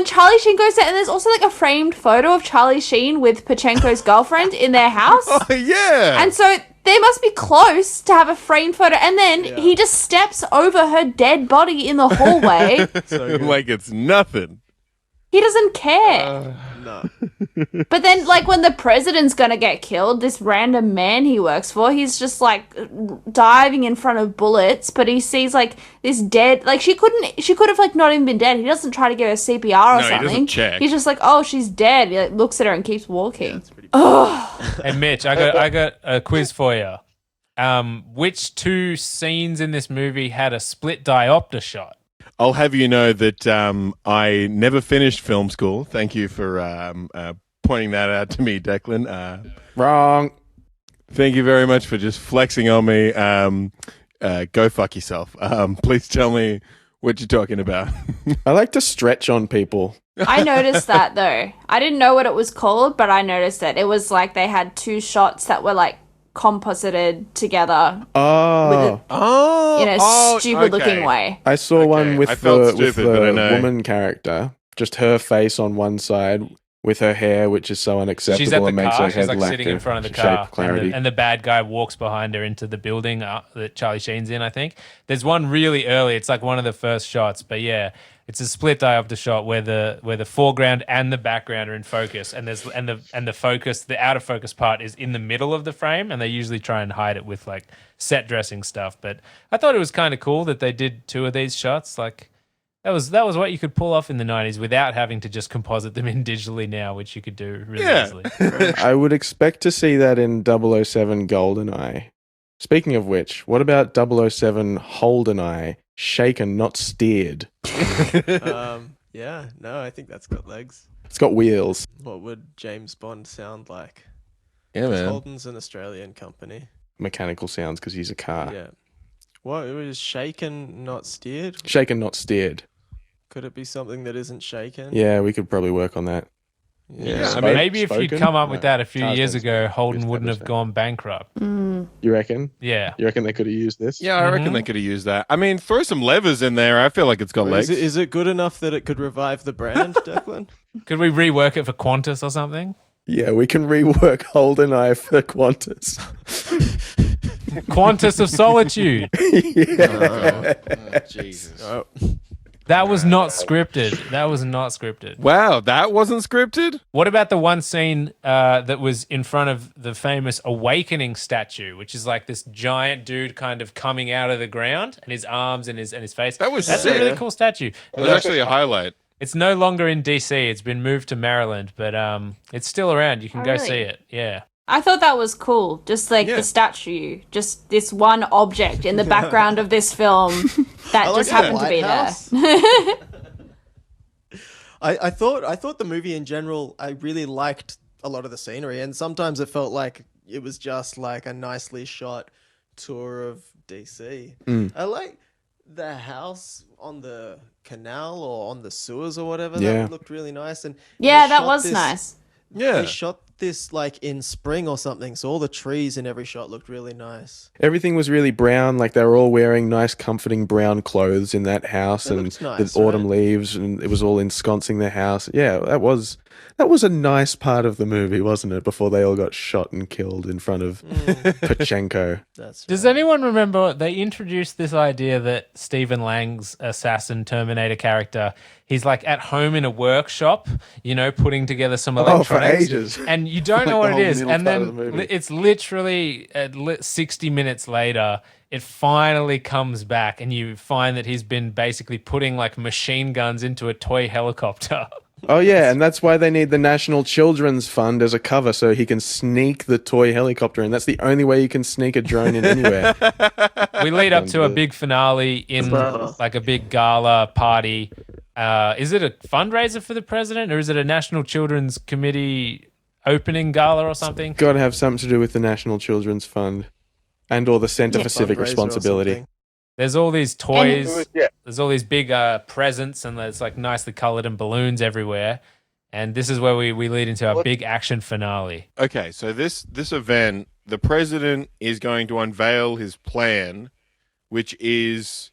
Charlie Sheen goes there, and there's also like a framed photo of Charlie Sheen with Pachenko's girlfriend in their house. Oh, yeah. And so they must be close to have a framed photo. And then he just steps over her dead body in the hallway. like it's nothing. He doesn't care. No. But then, like, when the president's gonna get killed, this random man he works for, he's just, like, diving in front of bullets, but he sees, like, this dead... Like, she could have, like, not even been dead. He doesn't try to give her CPR or No, he something. doesn't check. He's just like, oh, she's dead. He, like, looks at her and keeps walking. And Mitch, I got a quiz for you. Which two scenes in this movie had a split diopter shot? I'll have you know that I never finished film school. Thank you for pointing that out to me, Declan. Wrong. Thank you very much for just flexing on me. Go fuck yourself. Please tell me what you're talking about. I like to stretch on people. I noticed that, though. I didn't know what it was called, but I noticed it. It was like they had two shots that were, like, composited together Oh, in a stupid-looking okay. way. I saw one I with felt the stupid, but I know. woman character, just her face on one side with her hair, which is so unacceptable She's at the and makes car. her She's head like lack sitting in front of the shape, car, clarity. and the bad guy walks behind her into the building that Charlie Sheen's in. I think there's one really early. It's like one of the first shots, but yeah, it's a split diopter shot where the foreground and the background are in focus, and the focus, the out of focus part is in the middle of the frame, and they usually try and hide it with like set dressing stuff. But I thought it was kind of cool that they did 2 of these shots, like. That was what you could pull off in the 90s without having to just composite them in digitally now, which you could do really easily. I would expect to see that in 007 GoldenEye. Speaking of which, what about 007 HoldenEye, shaken, not steered? Yeah, no, I think that's got legs. It's got wheels. What would James Bond sound like? Yeah, man. Holden's an Australian company. Mechanical sounds because he's a car. Yeah. What, it was shaken, not steered? Shaken, not steered. Could it be something that isn't shaken? Yeah, we could probably work on that. Yeah, I mean, maybe if you'd Spoken? come up with that a few Cars years don't ago, speak. Holden We wouldn't have established gone bankrupt. You reckon? Yeah. You reckon they could have used this? Yeah, I reckon they could have used that. I mean, throw some levers in there. I feel like it's got legs. Is it good enough that it could revive the brand, Declan? Could we rework it for Qantas or something? Yeah, we can rework HoldenEye for Qantas. Qantas of Solitude. Jesus. Oh. That was not scripted. That was not scripted. Wow, that wasn't scripted? What about the one scene that was in front of the famous Awakening statue, which is like this giant dude kind of coming out of the ground and his arms and his face? That's a sick. really cool statue. It was actually a highlight. It's no longer in DC. It's been moved to Maryland, but it's still around. You can go really? see it. Yeah. I thought that was cool. Just like Yeah. the statue, just this one object in the background of this film that like just the happened to be there. lighthouse. I thought the movie in general, I really liked a lot of the scenery, and sometimes it felt like it was just like a nicely shot tour of DC. I like the house on the canal or on the sewers or whatever. Yeah. That looked really nice. And Yeah, they that shot was this- nice. Yeah. They shot this like in spring or something, so all the trees in every shot looked really nice. Everything was really brown, like they were all wearing nice, comforting brown clothes in that house, They and looked nice, the autumn right? leaves, and it was all ensconcing the house. Yeah, that was a nice part of the movie, wasn't it? Before they all got shot and killed in front of Pachenko. That's Does right. anyone remember they introduced this idea that Stephen Lang's assassin Terminator character, he's like at home in a workshop, putting together some Oh, for electronics. ages. And you don't know Like what the it whole is. middle And part of the then movie. it's literally 60 minutes later, it finally comes back and you find that he's been basically putting like machine guns into a toy helicopter. Oh yeah, and that's why they need the National Children's Fund as a cover, so he can sneak the toy helicopter in. That's the only way you can sneak a drone in anywhere. We lead up to a big finale in like a big gala party. Is it a fundraiser for the president, or is it a National Children's Committee opening gala or something? Got to have something to do with the National Children's Fund and or the Centre for Civic Fundraiser or Responsibility. something. There's all these toys. Yeah. There's all these big presents, and it's like nicely colored and balloons everywhere. And this is where we lead into our big action finale. Okay, so this event, the president is going to unveil his plan, which is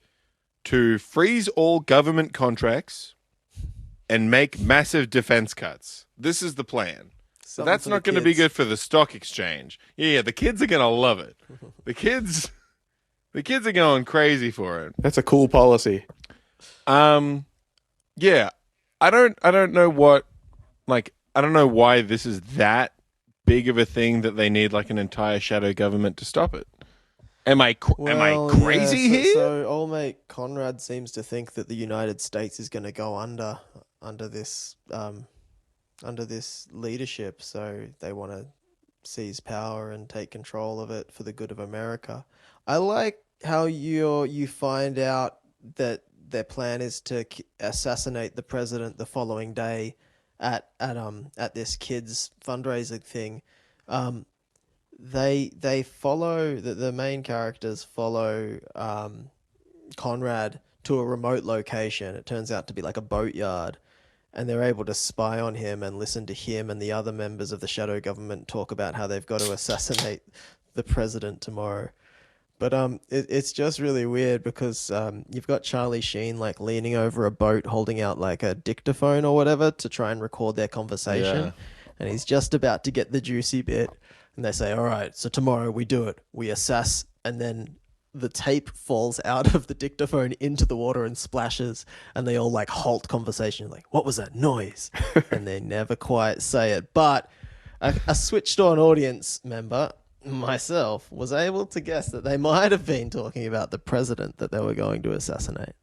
to freeze all government contracts and make massive defense cuts. This is the plan. So Something that's for not the going to be kids. good for the stock exchange. Yeah, the kids are going to love it. The kids are going crazy for it. That's a cool policy. Yeah, I don't know what, like, I don't know why this is that big of a thing that they need like an entire shadow government to stop it. Am I crazy yeah, here? So old mate Conrad seems to think that the United States is going to go under this leadership. So they want to seize power and take control of it for the good of America. I like how you find out that their plan is to assassinate the president the following day at this kids fundraising thing. They follow the main characters follow Conrad to a remote location. It turns out to be like a boatyard, and they're able to spy on him and listen to him and the other members of the shadow government talk about how they've got to assassinate the president tomorrow. But it's just really weird because you've got Charlie Sheen like leaning over a boat, holding out like a dictaphone or whatever to try and record their conversation, Yeah. and he's just about to get the juicy bit, and they say, "All right, so tomorrow we do it. We assess," and then the tape falls out of the dictaphone into the water and splashes, and they all like halt conversation, like, "What was that noise?" And they never quite say it, but a switched on audience member, myself, was able to guess that they might have been talking about the president that they were going to assassinate.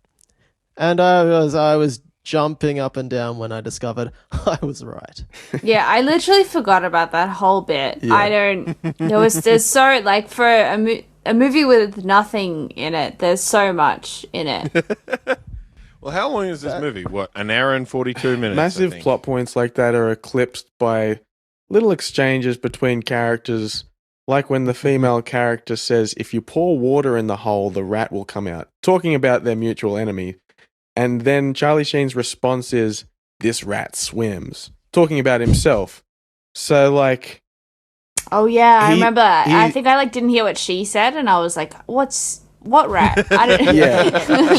And I was jumping up and down when I discovered I was right. Yeah, I literally forgot about that whole bit. Yeah. There's so, like, for a movie with nothing in it, there's so much in it. Well, how long is this movie? What, an hour and 42 minutes? I Massive think. plot points like that are eclipsed by little exchanges between characters, like when the female character says, "If you pour water in the hole, the rat will come out," talking about their mutual enemy. And then Charlie Sheen's response is, "This rat swims," talking about himself. So, like... Oh, yeah, I He- remember. he- I think I, like, didn't hear what she said, and I was like, what rat? I don't Yeah,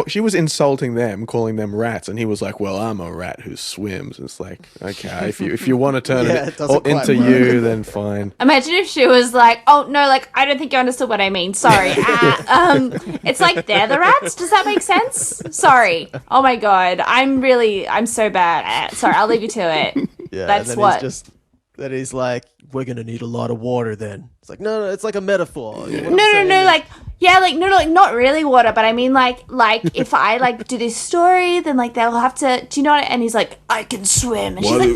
she was insulting them, calling them rats, and he was like, "Well, I'm a rat who swims." It's like, okay, if you want to turn Yeah, it it doesn't quite into work. you, then fine. Imagine if she was like, "Oh no, like I don't think you understood what I mean. Sorry." It's like they're the rats. Does that make sense? Sorry. Oh my god, I'm so bad. Sorry, I'll leave you to it. Yeah, That's and then what. he's like, "We're gonna need a lot of water then." It's like, no, it's like a metaphor. You know what I'm No, saying? like yeah, like no, like not really water, but I mean like if I like do this story, then like they'll have to. Do you know what? And he's like, "I can swim," and she's like,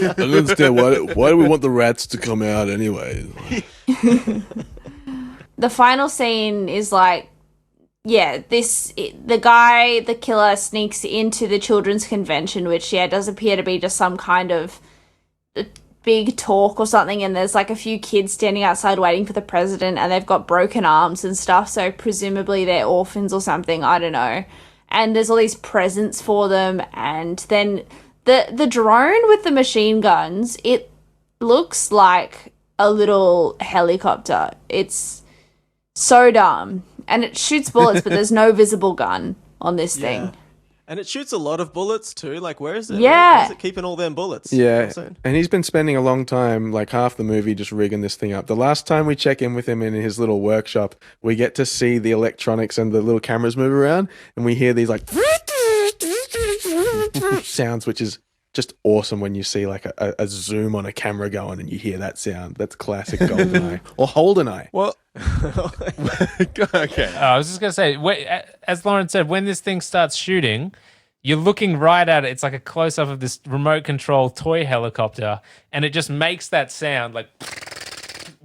I don't understand why do we want the rats to come out anyway? the final scene is like, yeah, the killer sneaks into the children's convention, which does appear to be just some kind of big talk or something, and there's like a few kids standing outside waiting for the president, and they've got broken arms and stuff, so presumably they're orphans or something, I don't know. And there's all these presents for them, and then the drone with the machine guns, it looks like a little helicopter. It's so dumb. And it shoots bullets, but there's no visible gun on this thing. And it shoots a lot of bullets too. Like, where is it? Yeah. Where's it keeping all them bullets? You know what Yeah, I'm saying? and he's been spending a long time, like half the movie, just rigging this thing up. The last time we check in with him in his little workshop, we get to see the electronics and the little cameras move around, and we hear these like sounds, which is just awesome when you see like a zoom on a camera going and you hear that sound. That's classic GoldenEye or HoldenEye. Well, okay. I was just going to say, as Lauren said, when this thing starts shooting, you're looking right at it. It's like a close-up of this remote control toy helicopter, and it just makes that sound like...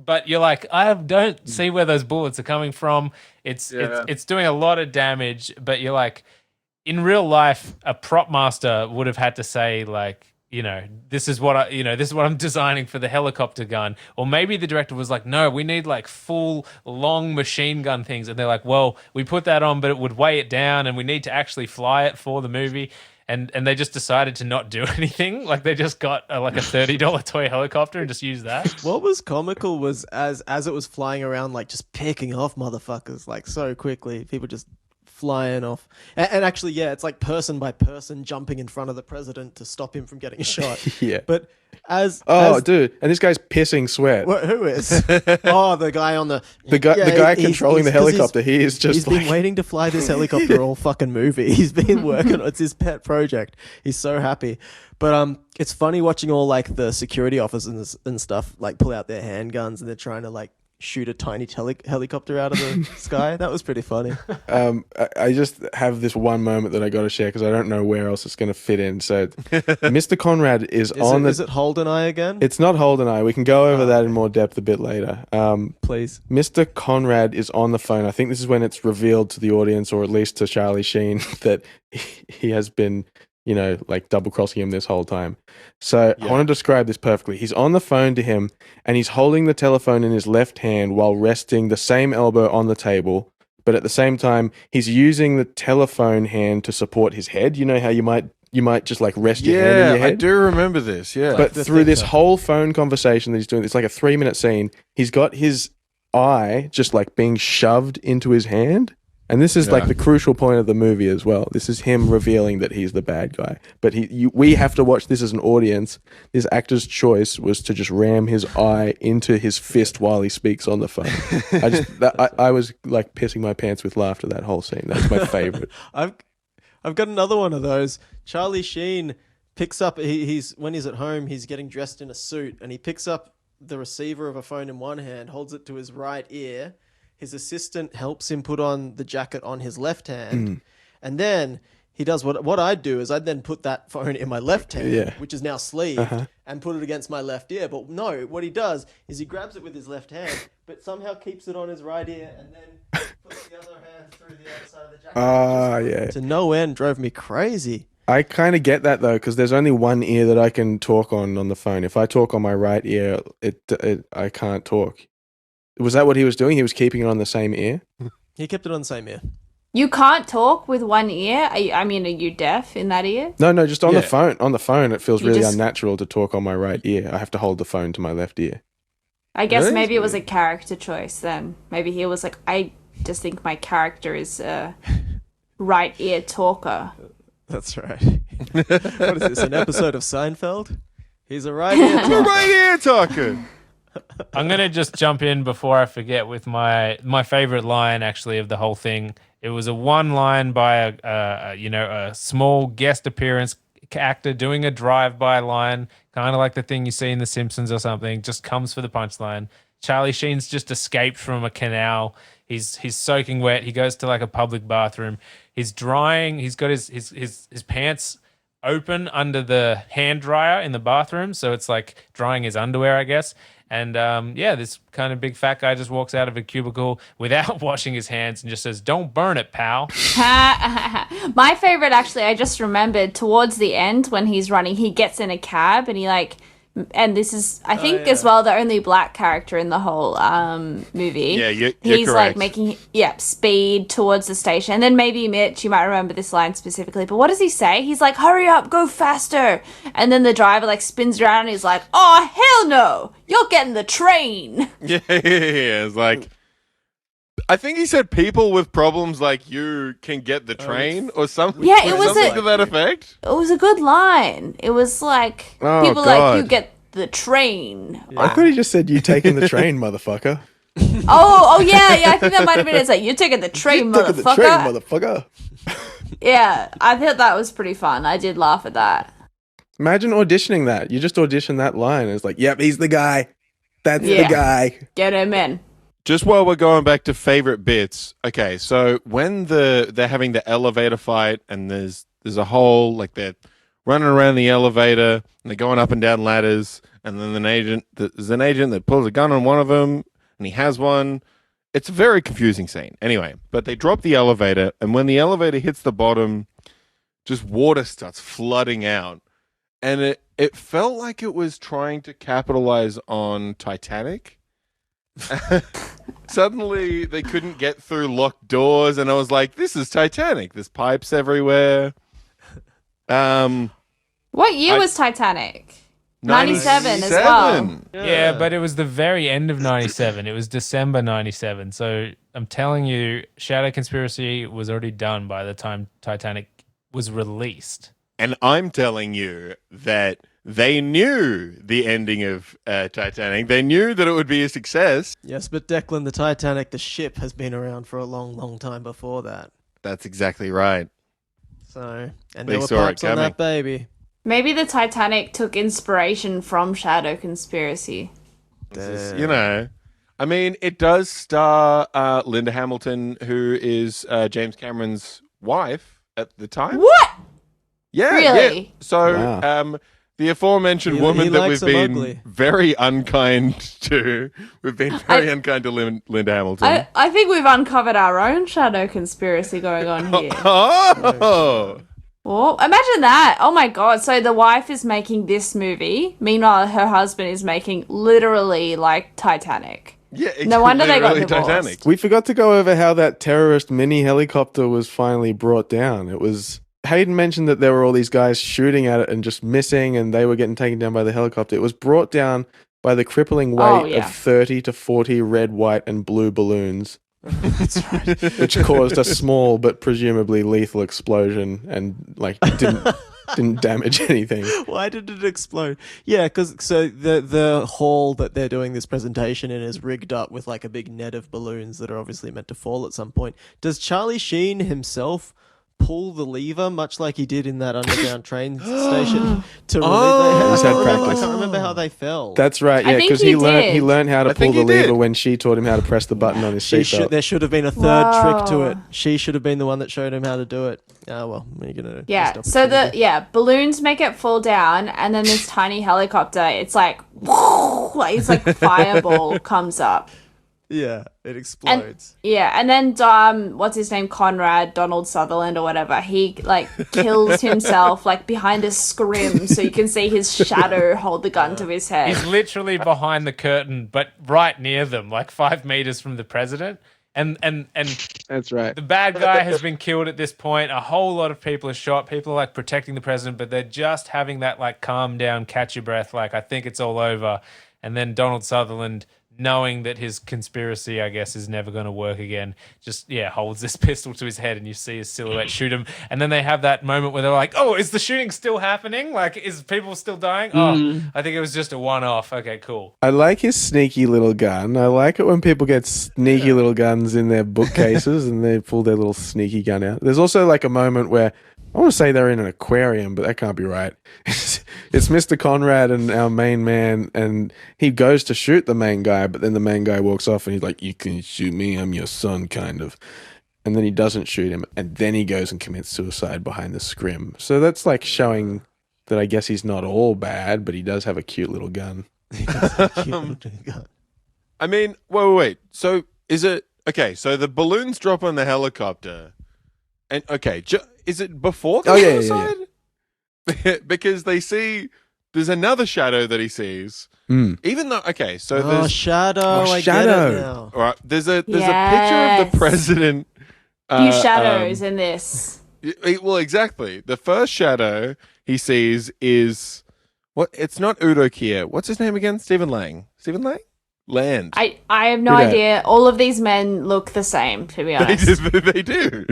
But you're like, I don't see where those bullets are coming from. It's doing a lot of damage, but you're like... In real life, a prop master would have had to say, like, you know, this is what I'm designing for the helicopter gun. Or maybe the director was like, no, we need like full long machine gun things. And they're like, well, we put that on, but it would weigh it down and we need to actually fly it for the movie. And they just decided to not do anything. Like they just got like a $30 toy helicopter and just use that. What was comical was as it was flying around, like just picking off motherfuckers like so quickly. People just flying off. And actually, yeah, it's like person by person jumping in front of the president to stop him from getting shot. Yeah. But dude, and this guy's pissing sweat. Who is? Oh, the guy on the guy he's- controlling the 'cause helicopter. He is just he's like been waiting to fly this helicopter all fucking movie. He's been working. It's his pet project. He's so happy. But it's funny watching all like the security officers and stuff like pull out their handguns and they're trying to like shoot a tiny helicopter out of the sky. That was pretty funny. I just have this one moment that I got to share because I don't know where else it's going to fit in. So, Mr. Conrad is on the. Is it HoldenEye again? It's not HoldenEye. We can go over that in more depth a bit later. Please. Mr. Conrad is on the phone. I think this is when it's revealed to the audience, or at least to Charlie Sheen, that he has been, you know, like double crossing him this whole time. So I want to describe this perfectly. He's on the phone to him and he's holding the telephone in his left hand while resting the same elbow on the table. But at the same time, he's using the telephone hand to support his head. You know how you might just like rest your hand in your Yeah, head? I do remember this. Yeah. But through this whole phone conversation that he's doing, it's like a 3-minute scene. He's got his eye just like being shoved into his hand. And this is like the crucial point of the movie as well. This is him revealing that he's the bad guy. But we have to watch this as an audience. This actor's choice was to just ram his eye into his fist while he speaks on the phone. I was like pissing my pants with laughter that whole scene. That's my favorite. I've got another one of those. Charlie Sheen picks up. He's when he's at home, he's getting dressed in a suit, and he picks up the receiver of a phone in one hand, holds it to his right ear. His assistant helps him put on the jacket on his left hand. And then he does what I'd do is I'd then put that phone in my left hand, which is now sleeved, and put it against my left ear. But no, what he does is he grabs it with his left hand, but somehow keeps it on his right ear and then puts the other hand through the other side of the jacket. To no end, drove me crazy. I kind of get that though, because there's only one ear that I can talk on the phone. If I talk on my right ear, I can't talk. Was that what he was doing? He was keeping it on the same ear? He kept it on the same ear. You can't talk with one ear? Are you deaf in that ear? No, just on the phone. On the phone, it feels really unnatural to talk on my right ear. I have to hold the phone to my left ear. I guess maybe it was a character choice then. Maybe he was like, I just think my character is a right ear talker. That's right. What is this, an episode of Seinfeld? He's a right ear talker. Right ear talker. I'm gonna just jump in before I forget with my favorite line actually of the whole thing. It was a one line by a small guest appearance actor doing a drive-by line, kind of like the thing you see in The Simpsons or something. Just comes for the punchline. Charlie Sheen's just escaped from a canal. He's soaking wet. He goes to like a public bathroom. He's drying. He's got his pants open under the hand dryer in the bathroom, so it's like drying his underwear, I guess. And this kind of big fat guy just walks out of a cubicle without washing his hands and just says, "Don't burn it, pal." My favorite, actually, I just remembered towards the end when he's running, he gets in a cab and he and this is, I think, as well, the only black character in the whole movie. Yeah, you're he's correct. like making speed towards the station. And then maybe Mitch, you might remember this line specifically, but what does he say? He's like, "Hurry up, go faster." And then the driver like spins around and he's like, "Oh, hell no, you're getting the train." Yeah. It's like, I think he said people with problems like you can get the train or something. Yeah, it was something to that effect. It was a good line. It was like, people like, "You get the train." I thought he just said, "You taking the train, motherfucker." Oh yeah. I think that might have been it. It's like, "You're taking the train, Taking motherfucker." the train, motherfucker. Yeah, I thought that was pretty fun. I did laugh at that. Imagine auditioning that. You just audition that line. And it's like, "Yep, he's the guy. That's the guy." Get him in. Just while we're going back to favorite bits, okay, so when they're having the elevator fight and there's a whole, like, they're running around the elevator and they're going up and down ladders, and then there's an agent that pulls a gun on one of them and he has one. It's a very confusing scene. Anyway, but they drop the elevator, and when the elevator hits the bottom, just water starts flooding out. And it felt like it was trying to capitalize on Titanic. Suddenly they couldn't get through locked doors, and I was like, this is Titanic. There's pipes everywhere. What year was Titanic? 97 as well. Yeah, but it was the very end of 97. It was December 97. So I'm telling you, Shadow Conspiracy was already done by the time Titanic was released. And I'm telling you that they knew the ending of Titanic. They knew that it would be a success. Yes, but Declan, the Titanic, the ship, has been around for a long, long time before that. That's exactly right. So, and They there were saw it pipes on coming. that baby. Maybe the Titanic took inspiration from Shadow Conspiracy. I mean, it does star Linda Hamilton, who is James Cameron's wife at the time. What? Yeah, Really? yeah. So, Wow. the aforementioned He woman that likes we've them been ugly. very unkind to. We've been very unkind to Linda Hamilton. I think we've uncovered our own Shadow Conspiracy going on here. Oh! Well, imagine that. Oh my god. So the wife is making this movie. Meanwhile, her husband is making literally like Titanic. Yeah, it's No wonder they got literally divorced. Titanic. We forgot to go over how that terrorist mini helicopter was finally brought down. It was Hayden mentioned that there were all these guys shooting at it and just missing, and they were getting taken down by the helicopter. It was brought down by the crippling weight yeah. of 30 to 40 red, white, and blue balloons. That's right. Which caused a small but presumably lethal explosion and didn't damage anything. Why did it explode? Yeah, because the hall that they're doing this presentation in is rigged up with like a big net of balloons that are obviously meant to fall at some point. Does Charlie Sheen himself pull the lever, much like he did in that underground train station, to release? He's had practice. I can't remember how they fell. That's right, I yeah, think because he he did. learned how to I pull think the he did. lever when she taught him how to press the button on his seatbelt. There should have been a third trick to Whoa. it. She should have been the one that showed him how to do it. Oh well, what are you gonna? Yeah. missed So opportunity. balloons make it fall down, and then this tiny helicopter, it's like it's like fireball comes up. Yeah, it explodes. And then what's his name? Donald Sutherland or whatever. He like kills himself like behind a scrim, so you can see his shadow hold the gun to his head. He's literally behind the curtain, but right near them, like 5 meters from the president. And That's right. the bad guy has been killed at this point. A whole lot of people are shot. People are like protecting the president, but they're just having that like calm down, catch your breath, like I think it's all over. And then Donald Sutherland, knowing that his conspiracy, I guess, is never going to work again, just, holds this pistol to his head and you see his silhouette shoot him. And then they have that moment where they're like, oh, is the shooting still happening? Like, is people still dying? Oh, I think it was just a one-off. Okay, cool. I like his sneaky little gun. I like it when people get sneaky little guns in their bookcases and they pull their little sneaky gun out. There's also like a moment where I want to say they're in an aquarium, but that can't be right. It's Mr. Conrad and our main man, and he goes to shoot the main guy, but then the main guy walks off and he's like, you can shoot me, I'm your son, kind of. And then he doesn't shoot him, and then he goes and commits suicide behind the scrim. So that's like showing that I guess he's not all bad, but he does have a cute little gun. I mean, wait. So is it okay? So the balloons drop on the helicopter, and is it before the suicide? Because they see there's another shadow that he sees. Even though so there's shadow. I Shadow. get it now. all right. There's a picture of Yes. the president. Few shadows in this. Well, exactly. The first shadow he sees is what? It's not Udo Kier. What's his name again? Stephen Lang. Stephen Lang? Land. I have no Who dat? idea. All of these men look the same, to be honest. They do.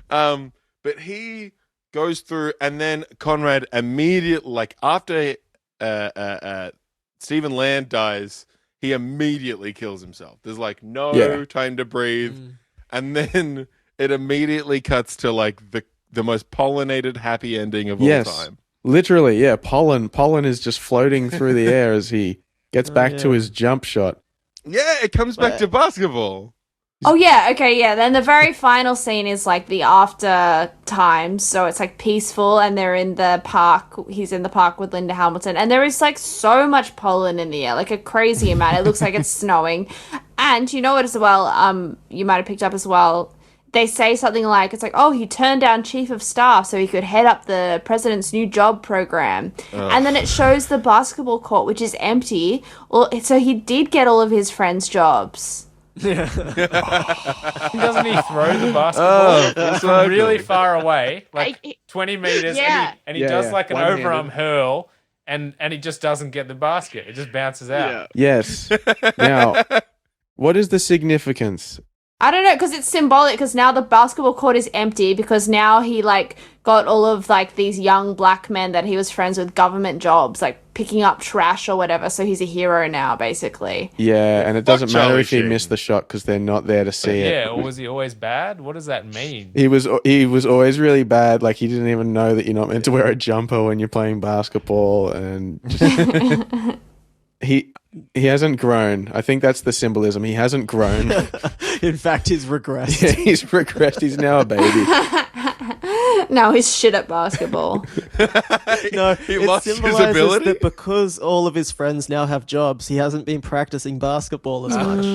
But he goes through, and then Conrad immediately, like after Stephen Land dies, he immediately kills himself. There's like no time to breathe, and then it immediately cuts to like the most pollinated happy ending of all time. Literally, yeah. Pollen is just floating through the air as he gets back to his jump shot. Yeah, it comes back to basketball. Oh, yeah. Okay, yeah. Then the very final scene is like the after times. So it's like peaceful and they're in the park. He's in the park with Linda Hamilton. And there is like so much pollen in the air, like a crazy amount. It looks like it's snowing. And you know what as well, you might have picked up as well, they say something like, it's like, oh, he turned down chief of staff so he could head up the president's new job program. And then it shows the basketball court, which is empty. So he did get all of his friends' jobs. Doesn't he throw the basketball from really far away, like 20 meters, and he does like an One-handed. overarm hurl, and he just doesn't get the basket. It just bounces out. Yes. Now, what is the significance? I don't know, because it's symbolic, because now the basketball court is empty, because now he, like, got all of, like, these young black men that he was friends with government jobs, like, picking up trash or whatever, so he's a hero now, basically. Yeah, and it doesn't matter Charlie if he Sheen. missed the shot because they're not there to see it. Yeah, or was he always bad? What does that mean? He was always really bad. Like, he didn't even know that you're not meant to wear a jumper when you're playing basketball, and just he hasn't grown. I think that's the symbolism. He hasn't grown. In fact, he's regressed. Yeah, he's regressed. He's now a baby. Now he's shit at basketball. No, He it lost his symbolizes ability? that because all of his friends now have jobs, he hasn't been practicing basketball as much.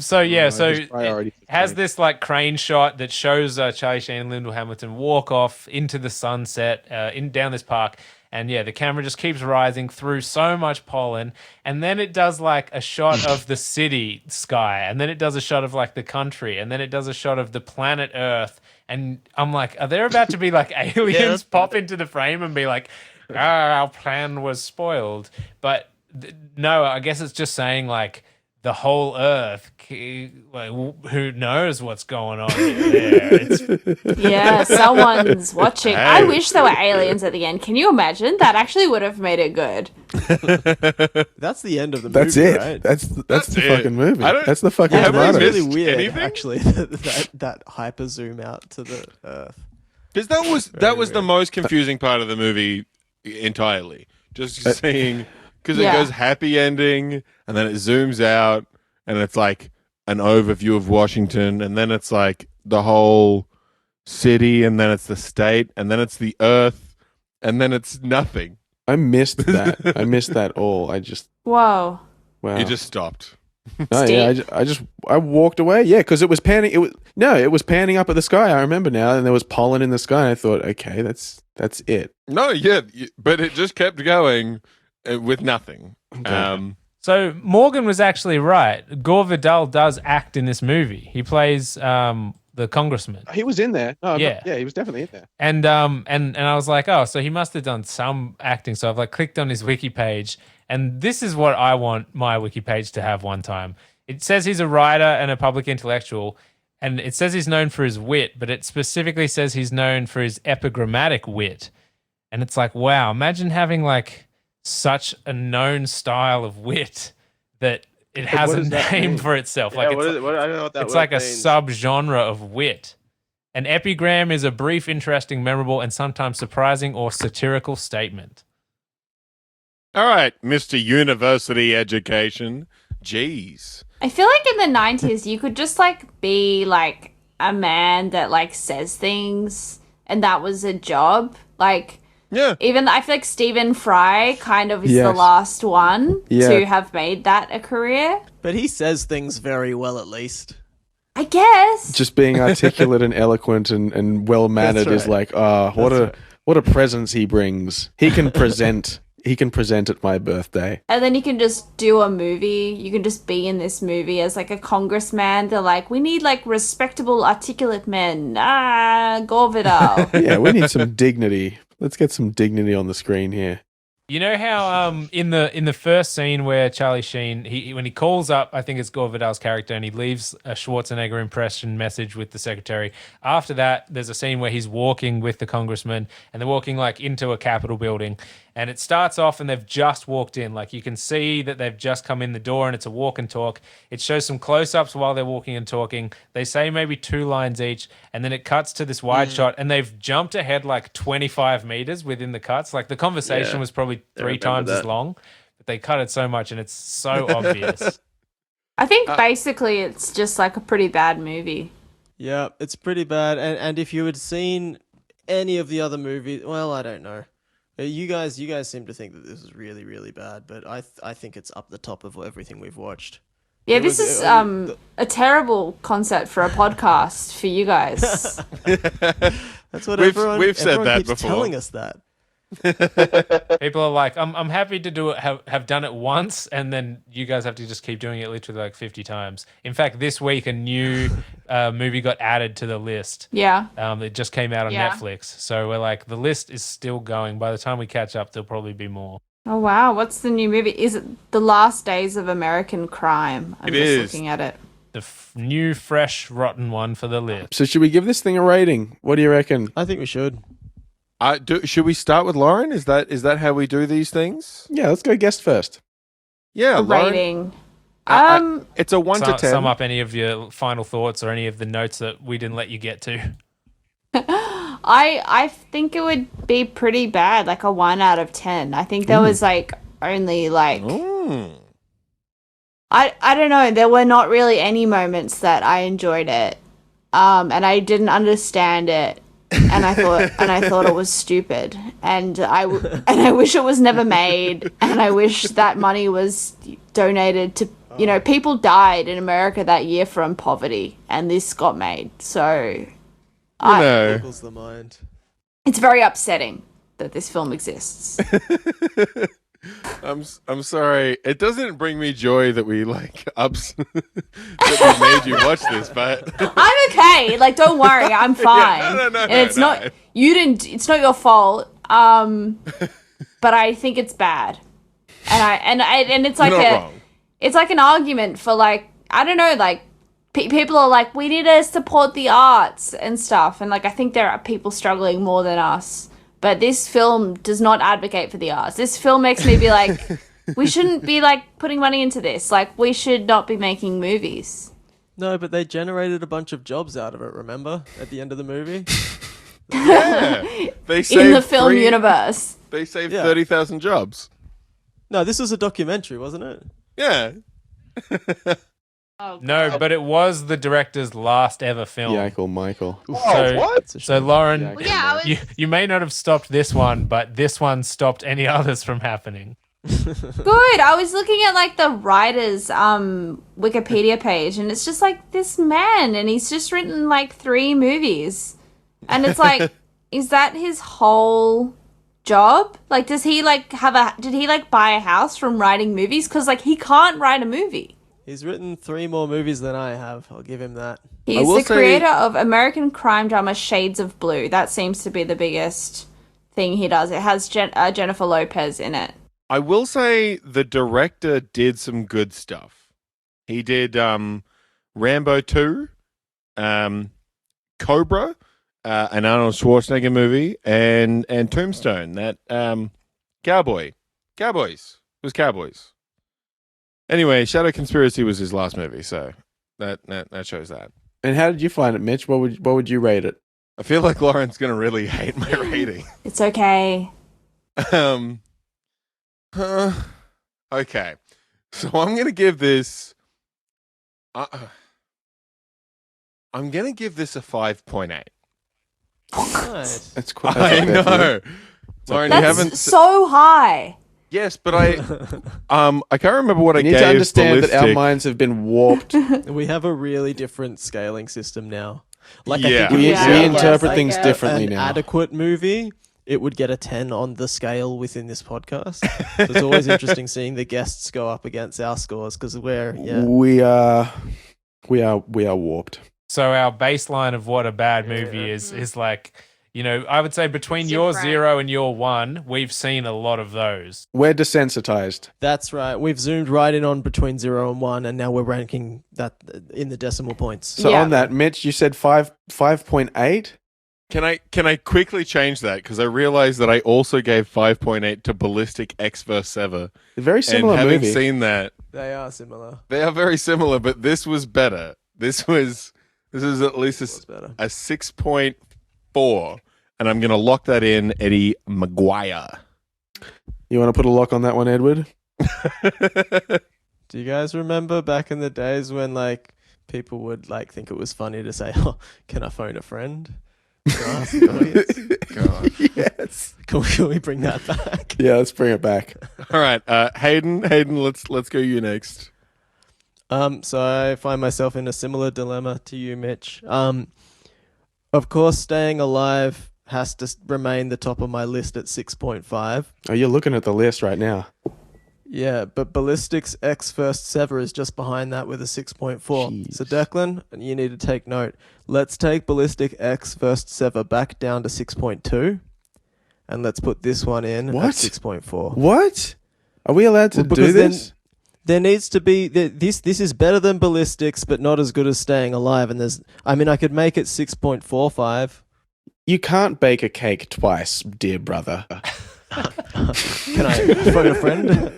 So his priority it has this like crane shot that shows Charlie Sheen and Lyndall Hamilton walk off into the sunset down this park. And yeah, the camera just keeps rising through so much pollen. And then it does like a shot of the city sky. And then it does a shot of like the country. And then it does a shot of the planet Earth. And I'm like, are there about to be like aliens pop into the frame and be like, our plan was spoiled. But no, I guess it's just saying like the whole Earth. Like, who knows what's going on there? Yeah, someone's watching. I wish there were aliens at the end. Can you imagine? That actually would have made it good. That's the end of the movie. That's it. Right? That's the it. fucking movie. I don't- That's the fucking Have we That's tomato. really missed weird, anything? actually. That hyper zoom out to the Earth. Because that was the most confusing part of the movie entirely. Just seeing, because Yeah. it goes happy ending, and then it zooms out, and it's like an overview of Washington, and then it's like the whole city, and then it's the state, and then it's the Earth, and then it's nothing. I missed that. I missed that all. Whoa. Wow. It just stopped. No, yeah, I walked away. Yeah, because it was panning. It was panning up at the sky. I remember now, and there was pollen in the sky. And I thought, okay, that's it. No, yeah, but it just kept going with nothing. Okay. So Morgan was actually right. Gore Vidal does act in this movie. He plays the congressman. He was in there. No, Yeah. yeah, he was definitely in there. And I was like, oh, so he must have done some acting. So I've like clicked on his wiki page, and this is what I want my wiki page to have one time. It says he's a writer and a public intellectual, and it says he's known for his wit, but it specifically says he's known for his epigrammatic wit. And it's like, wow, imagine having like such a known style of wit that it has a name for itself. Yeah, Like I don't know what that it's word like a means. subgenre of wit. An epigram is a brief, interesting, memorable, and sometimes surprising or satirical statement. All right, Mr. University Education. Jeez. I feel like in the 90s, you could just like be like a man that like says things, and that was a job. Like, Yeah. even I feel like Stephen Fry kind of is the Yes. last one Yeah. to have made that a career. But he says things very well, at least. I guess. Just being articulate and eloquent and well mannered That's is right. like, what a presence he brings. He can present. He can present at my birthday. And then you can just do a movie. You can just be in this movie as like a congressman. They're like, we need like respectable, articulate men. Gore Vidal. Yeah, we need some dignity. Let's get some dignity on the screen here. You know how in the first scene where Charlie Sheen when he calls up, I think it's Gore Vidal's character, and he leaves a Schwarzenegger impression message with the secretary. After that, there's a scene where he's walking with the congressman, and they're walking like into a Capitol building, and it starts off and they've just walked in. Like you can see that they've just come in the door, and it's a walk and talk. It shows some close-ups while they're walking and talking. They say maybe 2 lines each, and then it cuts to this wide shot, and they've jumped ahead like 25 meters within the cuts. Like the conversation was probably 3 remember times as that. long, but they cut it so much and it's so obvious. I think basically it's just like a pretty bad movie. Yeah, it's pretty bad. And if you had seen any of the other movies, well, I don't know. You guys seem to think that this is really, really bad, but I think it's up the top of everything we've watched. Yeah, It this was- is a terrible concept for a podcast for you guys. That's what We've everyone said that keeps before. telling us that. People are like, I'm happy to do it, have done it once, and then you guys have to just keep doing it literally like 50 times. In fact, this week a new movie got added to the list. Yeah. It just came out on Yeah. Netflix, so we're like, the list is still going. By the time we catch up, there'll probably be more. Oh wow, what's the new movie? Is it The Last Days of American Crime? I'm It just is. looking at it. The new, fresh, rotten one for the list. So should we give this thing a rating? What do you reckon? I think we should. Should we start with Lauren? Is that how we do these things? Yeah, let's go guest first. Yeah, A Lauren. rating. It's a 1 to 10. Sum up any of your final thoughts or any of the notes that we didn't let you get to. I think it would be pretty bad, like a 1 out of 10. I think there was like only like I don't know, there were not really any moments that I enjoyed it. And I didn't understand it. And I thought it was stupid. And I wish it was never made, and I wish that money was donated to, people died in America that year from poverty, and this got made. So No. Boggles the mind. it's very upsetting that this film exists. I'm sorry. It doesn't bring me joy that we like ups that we made you watch this, but I'm okay. Like, don't worry, I'm fine. no, and it's no. not you didn't. It's not your fault. but I think it's bad. And it's like You're not wrong. it's like an argument for like, I don't know, like people are like, we need to support the arts and stuff, and like I think there are people struggling more than us, but this film does not advocate for the arts. This film makes me be like, we shouldn't be like putting money into this, like we should not be making movies. No, but they generated a bunch of jobs out of it, remember? At the end of the movie? Yeah. They saved In the film universe. They saved Yeah. 30,000 jobs. No, this was a documentary, wasn't it? Yeah. Oh, No, but it was the director's last ever film. Michael. So Lauren, Yeah, yeah, I was you may not have stopped this one, but this one stopped any others from happening. good. I was looking at like the writer's Wikipedia page, and it's just like this man, and he's just written like 3 movies, and it's like, is that his whole job? Like, does he like did he like buy a house from writing movies? Because like he can't write a movie. He's written 3 more movies than I have. I'll give him that. He's will the say- creator of American crime drama Shades of Blue. That seems to be the biggest thing he does. It has Jennifer Lopez in it. I will say the director did some good stuff. He did Rambo 2, Cobra, an Arnold Schwarzenegger movie, and Tombstone, that Cowboys. It was Cowboys. Anyway, Shadow Conspiracy was his last movie, so that shows that. And how did you find it, Mitch? What would you rate it? I feel like Lauren's going to really hate my rating. It's okay. Okay, so I'm going to give this. I'm going to give this a 5.8. Nice. That's quite. I know, Lauren. You haven't. That's so high. Yes, but I can't remember what I You need gave. to understand that our Ballistic. minds have been warped. We have a really different scaling system now. Like, Yeah. I think We, if Yeah, we I interpret guess, things I guess. differently an now. adequate movie, it would get a 10 on the scale within this podcast. So it's always interesting seeing the guests go up against our scores because We are warped. So our baseline of what a bad movie is like, you know, I would say between your Different. 0 and your 1, we've seen a lot of those. We're desensitized. That's right. We've zoomed right in on between 0 and 1, and now we're ranking that in the decimal points. So Yeah. on that, Mitch, you said 5.8. Can I quickly change that because I realized that I also gave 5.8 to Ballistic X vs. Sever. Very similar and having movie. seen that, They are similar. they are very similar, but this was better. This is at least What's better? a 6.4, and I'm going to lock that in Eddie Maguire. You want to put a lock on that one, Edward? Do you guys remember back in the days when like people would like think it was funny to say, "Oh, can I phone a friend?" Can I ask the audience? God. Yes. Can we bring that back? Yeah, let's bring it back. All right, Hayden, let's go you next. So I find myself in a similar dilemma to you, Mitch. Of course, Staying Alive has to remain the top of my list at 6.5. Oh, you're looking at the list right now. Yeah, but Ballistics X First Sever is just behind that with a 6.4. Jeez. So Declan, you need to take note. Let's take Ballistic X First Sever back down to 6.2, and let's put this one in What? at 6.4. What? Are we allowed to Well, do because then- this? There needs to be this is better than Ballistics, but not as good as Staying Alive. And I could make it 6.45. You can't bake a cake twice, dear brother. Can I phone a friend?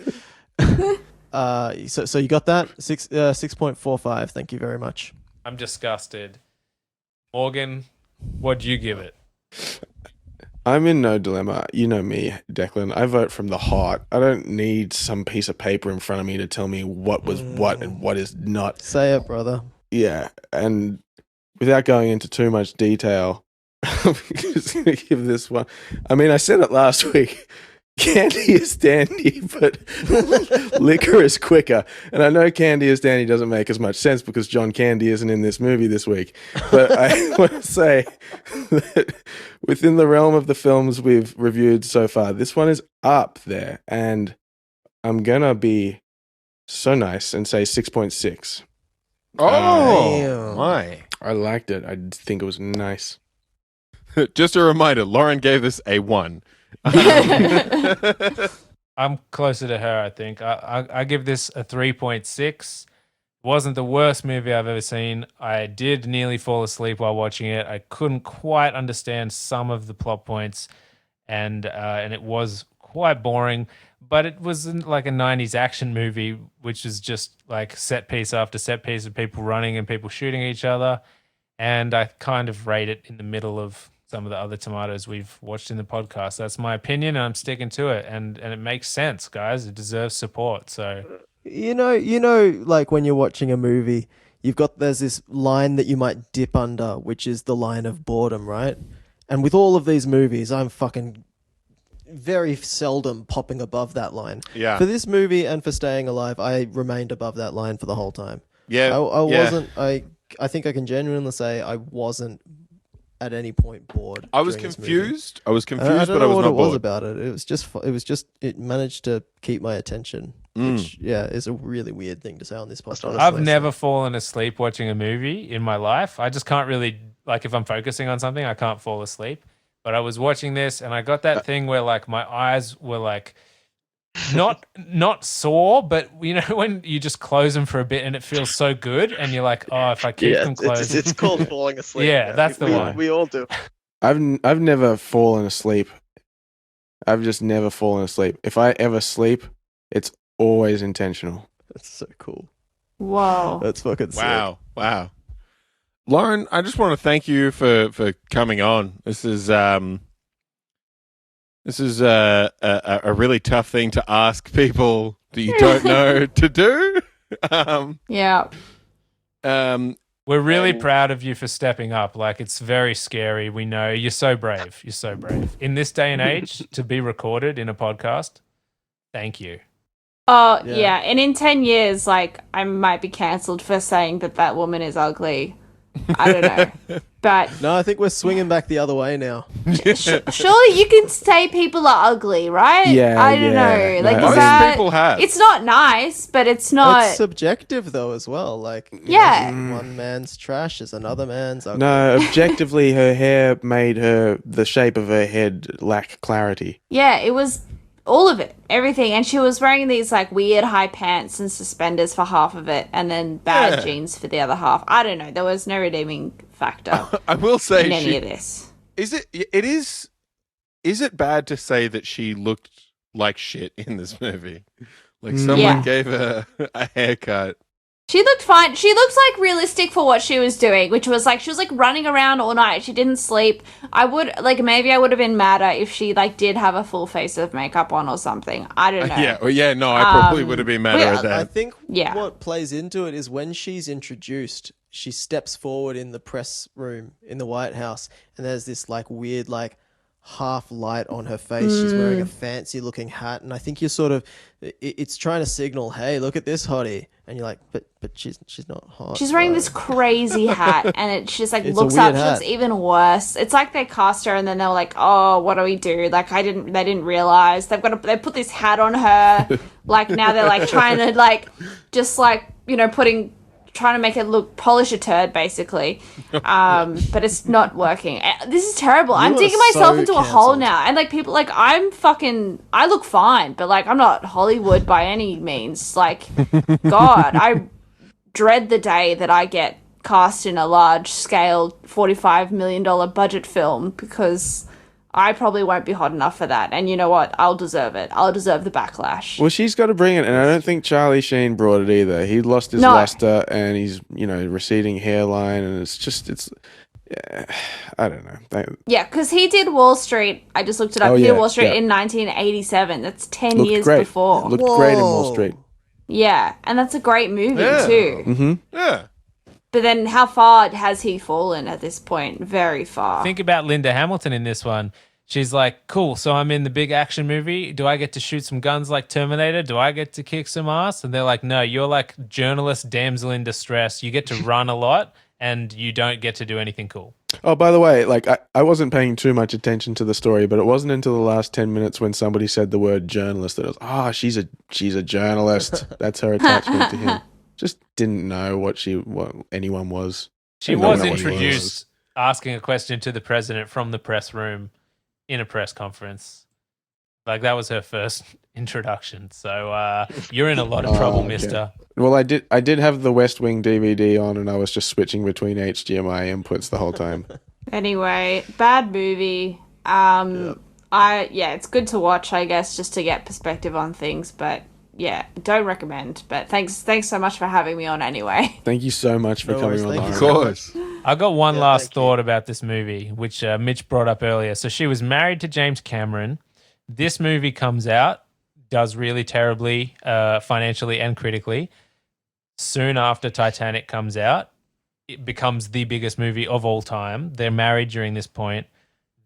So you got that 6.45. Thank you very much. I'm disgusted. Morgan, what'd you give it? I'm in no dilemma. You know me, Declan. I vote from the heart. I don't need some piece of paper in front of me to tell me what was what and what is not. Say it, brother. Yeah, and without going into too much detail, I'm just going to give this one. I mean, I said it last week. Candy is dandy, but liquor is quicker. And I know Candy is dandy doesn't make as much sense because John Candy isn't in this movie this week. But I want to say that within the realm of the films we've reviewed so far, this one is up there. And I'm going to be so nice and say 6.6. Oh, my. I liked it. I think it was nice. Just a reminder, Lauren gave this a 1. I'm closer to her, I think. I give this a 3.6. Wasn't the worst movie I've ever seen. I did nearly fall asleep while watching it. I couldn't quite understand some of the plot points, and it was quite boring. But it wasn't like a 90s action movie, which is just like set piece after set piece of people running and people shooting each other. And I kind of rate it in the middle of some of the other tomatoes we've watched in the podcast. That's my opinion, and I'm sticking to it. And it makes sense, guys. It deserves support. So, You know, like when you're watching a movie, there's this line that you might dip under, which is the line of boredom, right? And with all of these movies, I'm fucking very seldom popping above that line. Yeah. For this movie and for Staying Alive, I remained above that line for the whole time. Yeah. I wasn't. I think I can genuinely say I wasn't at any point bored. I was during this confused. I was confused, movie. I don't but I know was what not it was bored. about it. It managed to keep my attention, which is a really weird thing to say on this podcast. I've never fallen asleep watching a movie in my life. I just can't really, like, if I'm focusing on something, I can't fall asleep. But I was watching this and I got that thing where like my eyes were like not sore, but you know when you just close them for a bit and it feels so good and you're like, oh, if I keep them closed. It's called falling asleep. Yeah, that's the one. We all do. I've never fallen asleep. I've just never fallen asleep. If I ever sleep, it's always intentional. That's so cool. Whoa. That's fucking sick. Wow. Lauren, I just want to thank you for coming on. This is a really tough thing to ask people that you don't know to do. Yeah. We're really proud of you for stepping up. Like, it's very scary. We know you're so brave. You're so brave. In this day and age, to be recorded in a podcast, thank you. Oh, yeah. And in 10 years, like, I might be cancelled for saying that woman is ugly. I don't know. But No, I think we're swinging back the other way now. surely you can say people are ugly, right? Yeah, I don't know. yeah. Like, No. is Most people have. It's not nice, but it's not. It's subjective though as well. Like Yeah. one man's trash is another man's ugly. No, objectively, her hair made the shape of her head lack clarity. Yeah, it was all of it, everything. And she was wearing these like weird high pants and suspenders for half of it, and then bad jeans for the other half. I don't know. There was no redeeming factor I will say in any of this. Is it bad to say that she looked like shit in this movie? Like someone Yeah. gave her a haircut. She looked fine. She looks like realistic for what she was doing, which was like she was like running around all night. She didn't sleep. Maybe I would have been madder if she like did have a full face of makeup on or something. I don't know. No, I probably would have been mad at I that. think Yeah. what plays into it is when she's introduced, she steps forward in the press room in the White House, and there's this like weird like half light on her face. She's wearing a fancy looking hat, and I think you're sort of it's trying to signal, hey, look at this hottie, and you're like, but she's not hot. She's wearing though. this crazy hat, and it just like It's a looks weird up. She looks hat. even worse. It's like they cast her, and then they were like, "Oh, what do we do?" Like they didn't realize they put this hat on her. Like now they're like trying to like just like trying to make it polish a turd basically, but it's not working. This is terrible. I'm are digging myself so into a hole cancelled. now, and like people like I look fine, but like I'm not Hollywood by any means. Like God, I dread the day that I get cast in a large scale $45 million budget film, because I probably won't be hot enough for that. And you know what? I'll deserve it. I'll deserve the backlash. Well, she's got to bring it, and I don't think Charlie Sheen brought it either. He lost his No. luster, and he's receding hairline, and I don't know. Yeah, because he did Wall Street. I just looked it up. Oh, He yeah, did Wall Street yeah. in 1987. That's 10 Looked years great. before. Looked great in Wall Whoa. Street. Yeah, and that's a great movie Yeah. too. Mm-hmm. Yeah. But then how far has he fallen at this point? Very far. Think about Linda Hamilton in this one. She's like, cool, so I'm in the big action movie. Do I get to shoot some guns like Terminator? Do I get to kick some ass? And they're like, no, you're like journalist damsel in distress. You get to run a lot and you don't get to do anything cool. Oh, by the way, like I wasn't paying too much attention to the story, but it wasn't until the last 10 minutes when somebody said the word journalist that I was, she's a journalist. That's her attachment to him. Just didn't know what anyone was. She Didn't know was what she introduced asking a question to the president from the press room in a press conference. Like that was her first introduction. So you're in a lot of trouble, okay. mister. Well, I did have the West Wing DVD on, and I was just switching between HDMI inputs the whole time. Anyway, bad movie. It's good to watch, I guess, just to get perspective on things, but yeah, don't recommend. But thanks so much for having me on anyway. Thank you so much for coming on. Of course. I got one last thought about this movie, which Mitch brought up earlier. So she was married to James Cameron. This movie comes out, does really terribly financially and critically. Soon after Titanic comes out, it becomes the biggest movie of all time. They're married during this point.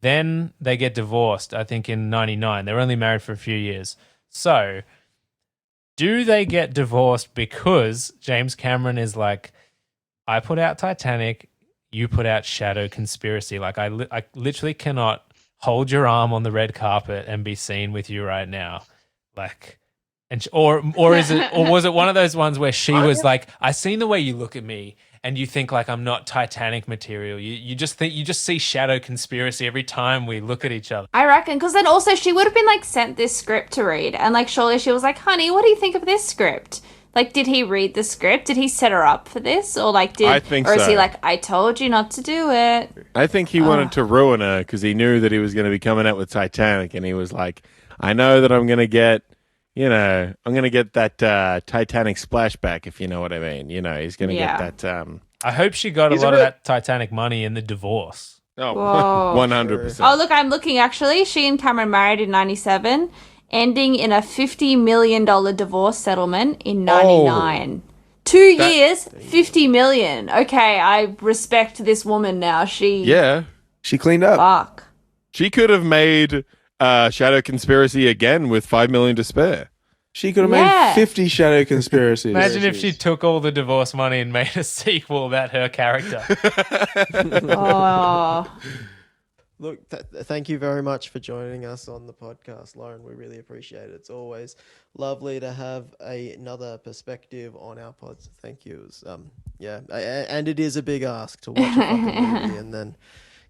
Then they get divorced, I think, in 99. They're only married for a few years. So, do they get divorced because James Cameron is like, I put out Titanic, you put out Shadow Conspiracy. Like, I literally cannot hold your arm on the red carpet and be seen with you right now. Like... Or was it one of those ones where she was like, I seen the way you look at me and you think like I'm not Titanic material. You just see Shadow Conspiracy every time we look at each other. I reckon, because then also she would have been like sent this script to read, and like surely she was like, honey, what do you think of this script? Like, did he read the script? Did he set her up for this? Or like I think or is so. he like, I told you not to do it? I think he wanted to ruin her because he knew that he was going to be coming out with Titanic, and he was like, I know that I'm going to get... I'm going to get that Titanic splashback, if you know what I mean. He's going to get that... I hope she got a lot of that Titanic money in the divorce. Oh, Whoa. 100%. Oh, look, I'm looking actually. She and Cameron married in 97, ending in a $50 million divorce settlement in 99. 2 years, $50 million. Okay, I respect this woman now. She cleaned up. Fuck. She could have made... Shadow Conspiracy again with $5 million to spare. She could have made 50 Shadow Conspiracies. Imagine if she took all the divorce money and made a sequel about her character. Oh. Look, thank you very much for joining us on the podcast, Lauren. We really appreciate it. It's always lovely to have another perspective on our pods. Thank you. It was, and it is a big ask to watch a fucking movie and then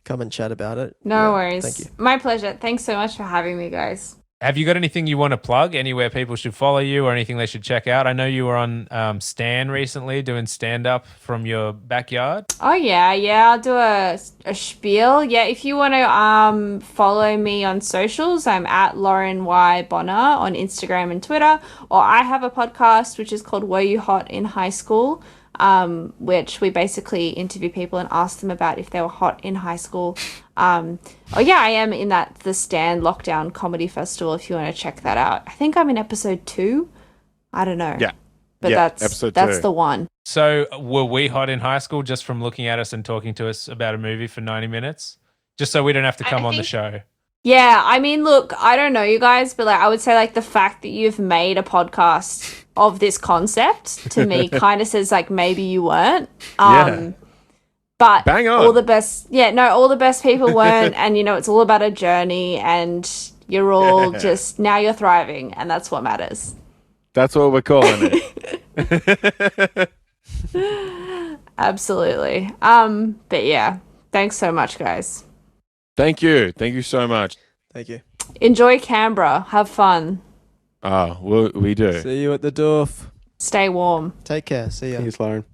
come and chat about it. No worries. Thank you. My pleasure. Thanks so much for having me, guys. Have you got anything you want to plug? Anywhere people should follow you or anything they should check out? I know you were on Stan recently doing stand-up from your backyard. Oh, yeah. I'll do a spiel. Yeah, if you want to follow me on socials, I'm at Lauren Y. Bonner on Instagram and Twitter. Or I have a podcast which is called Were You Hot in High School? Which we basically interview people and ask them about if they were hot in high school. I am in the Stand Lockdown Comedy Festival if you want to check that out. I think I'm in episode 2. I don't know. Yeah. But that's the one. So were we hot in high school just from looking at us and talking to us about a movie for 90 minutes? Just so we don't have to come on the show. Yeah, I mean, look, I don't know you guys, but like I would say like the fact that you've made a podcast of this concept to me kind of says like maybe you weren't. But bang on. all the best people weren't, and it's all about a journey, and you're all just now you're thriving, and that's what matters. That's what we're calling it. Absolutely. But yeah, thanks so much, guys. Thank you so much. Thank you. Enjoy Canberra. Have fun. We do. See you at the Dorf. Stay warm. Take care. See ya. Thanks, Lauren.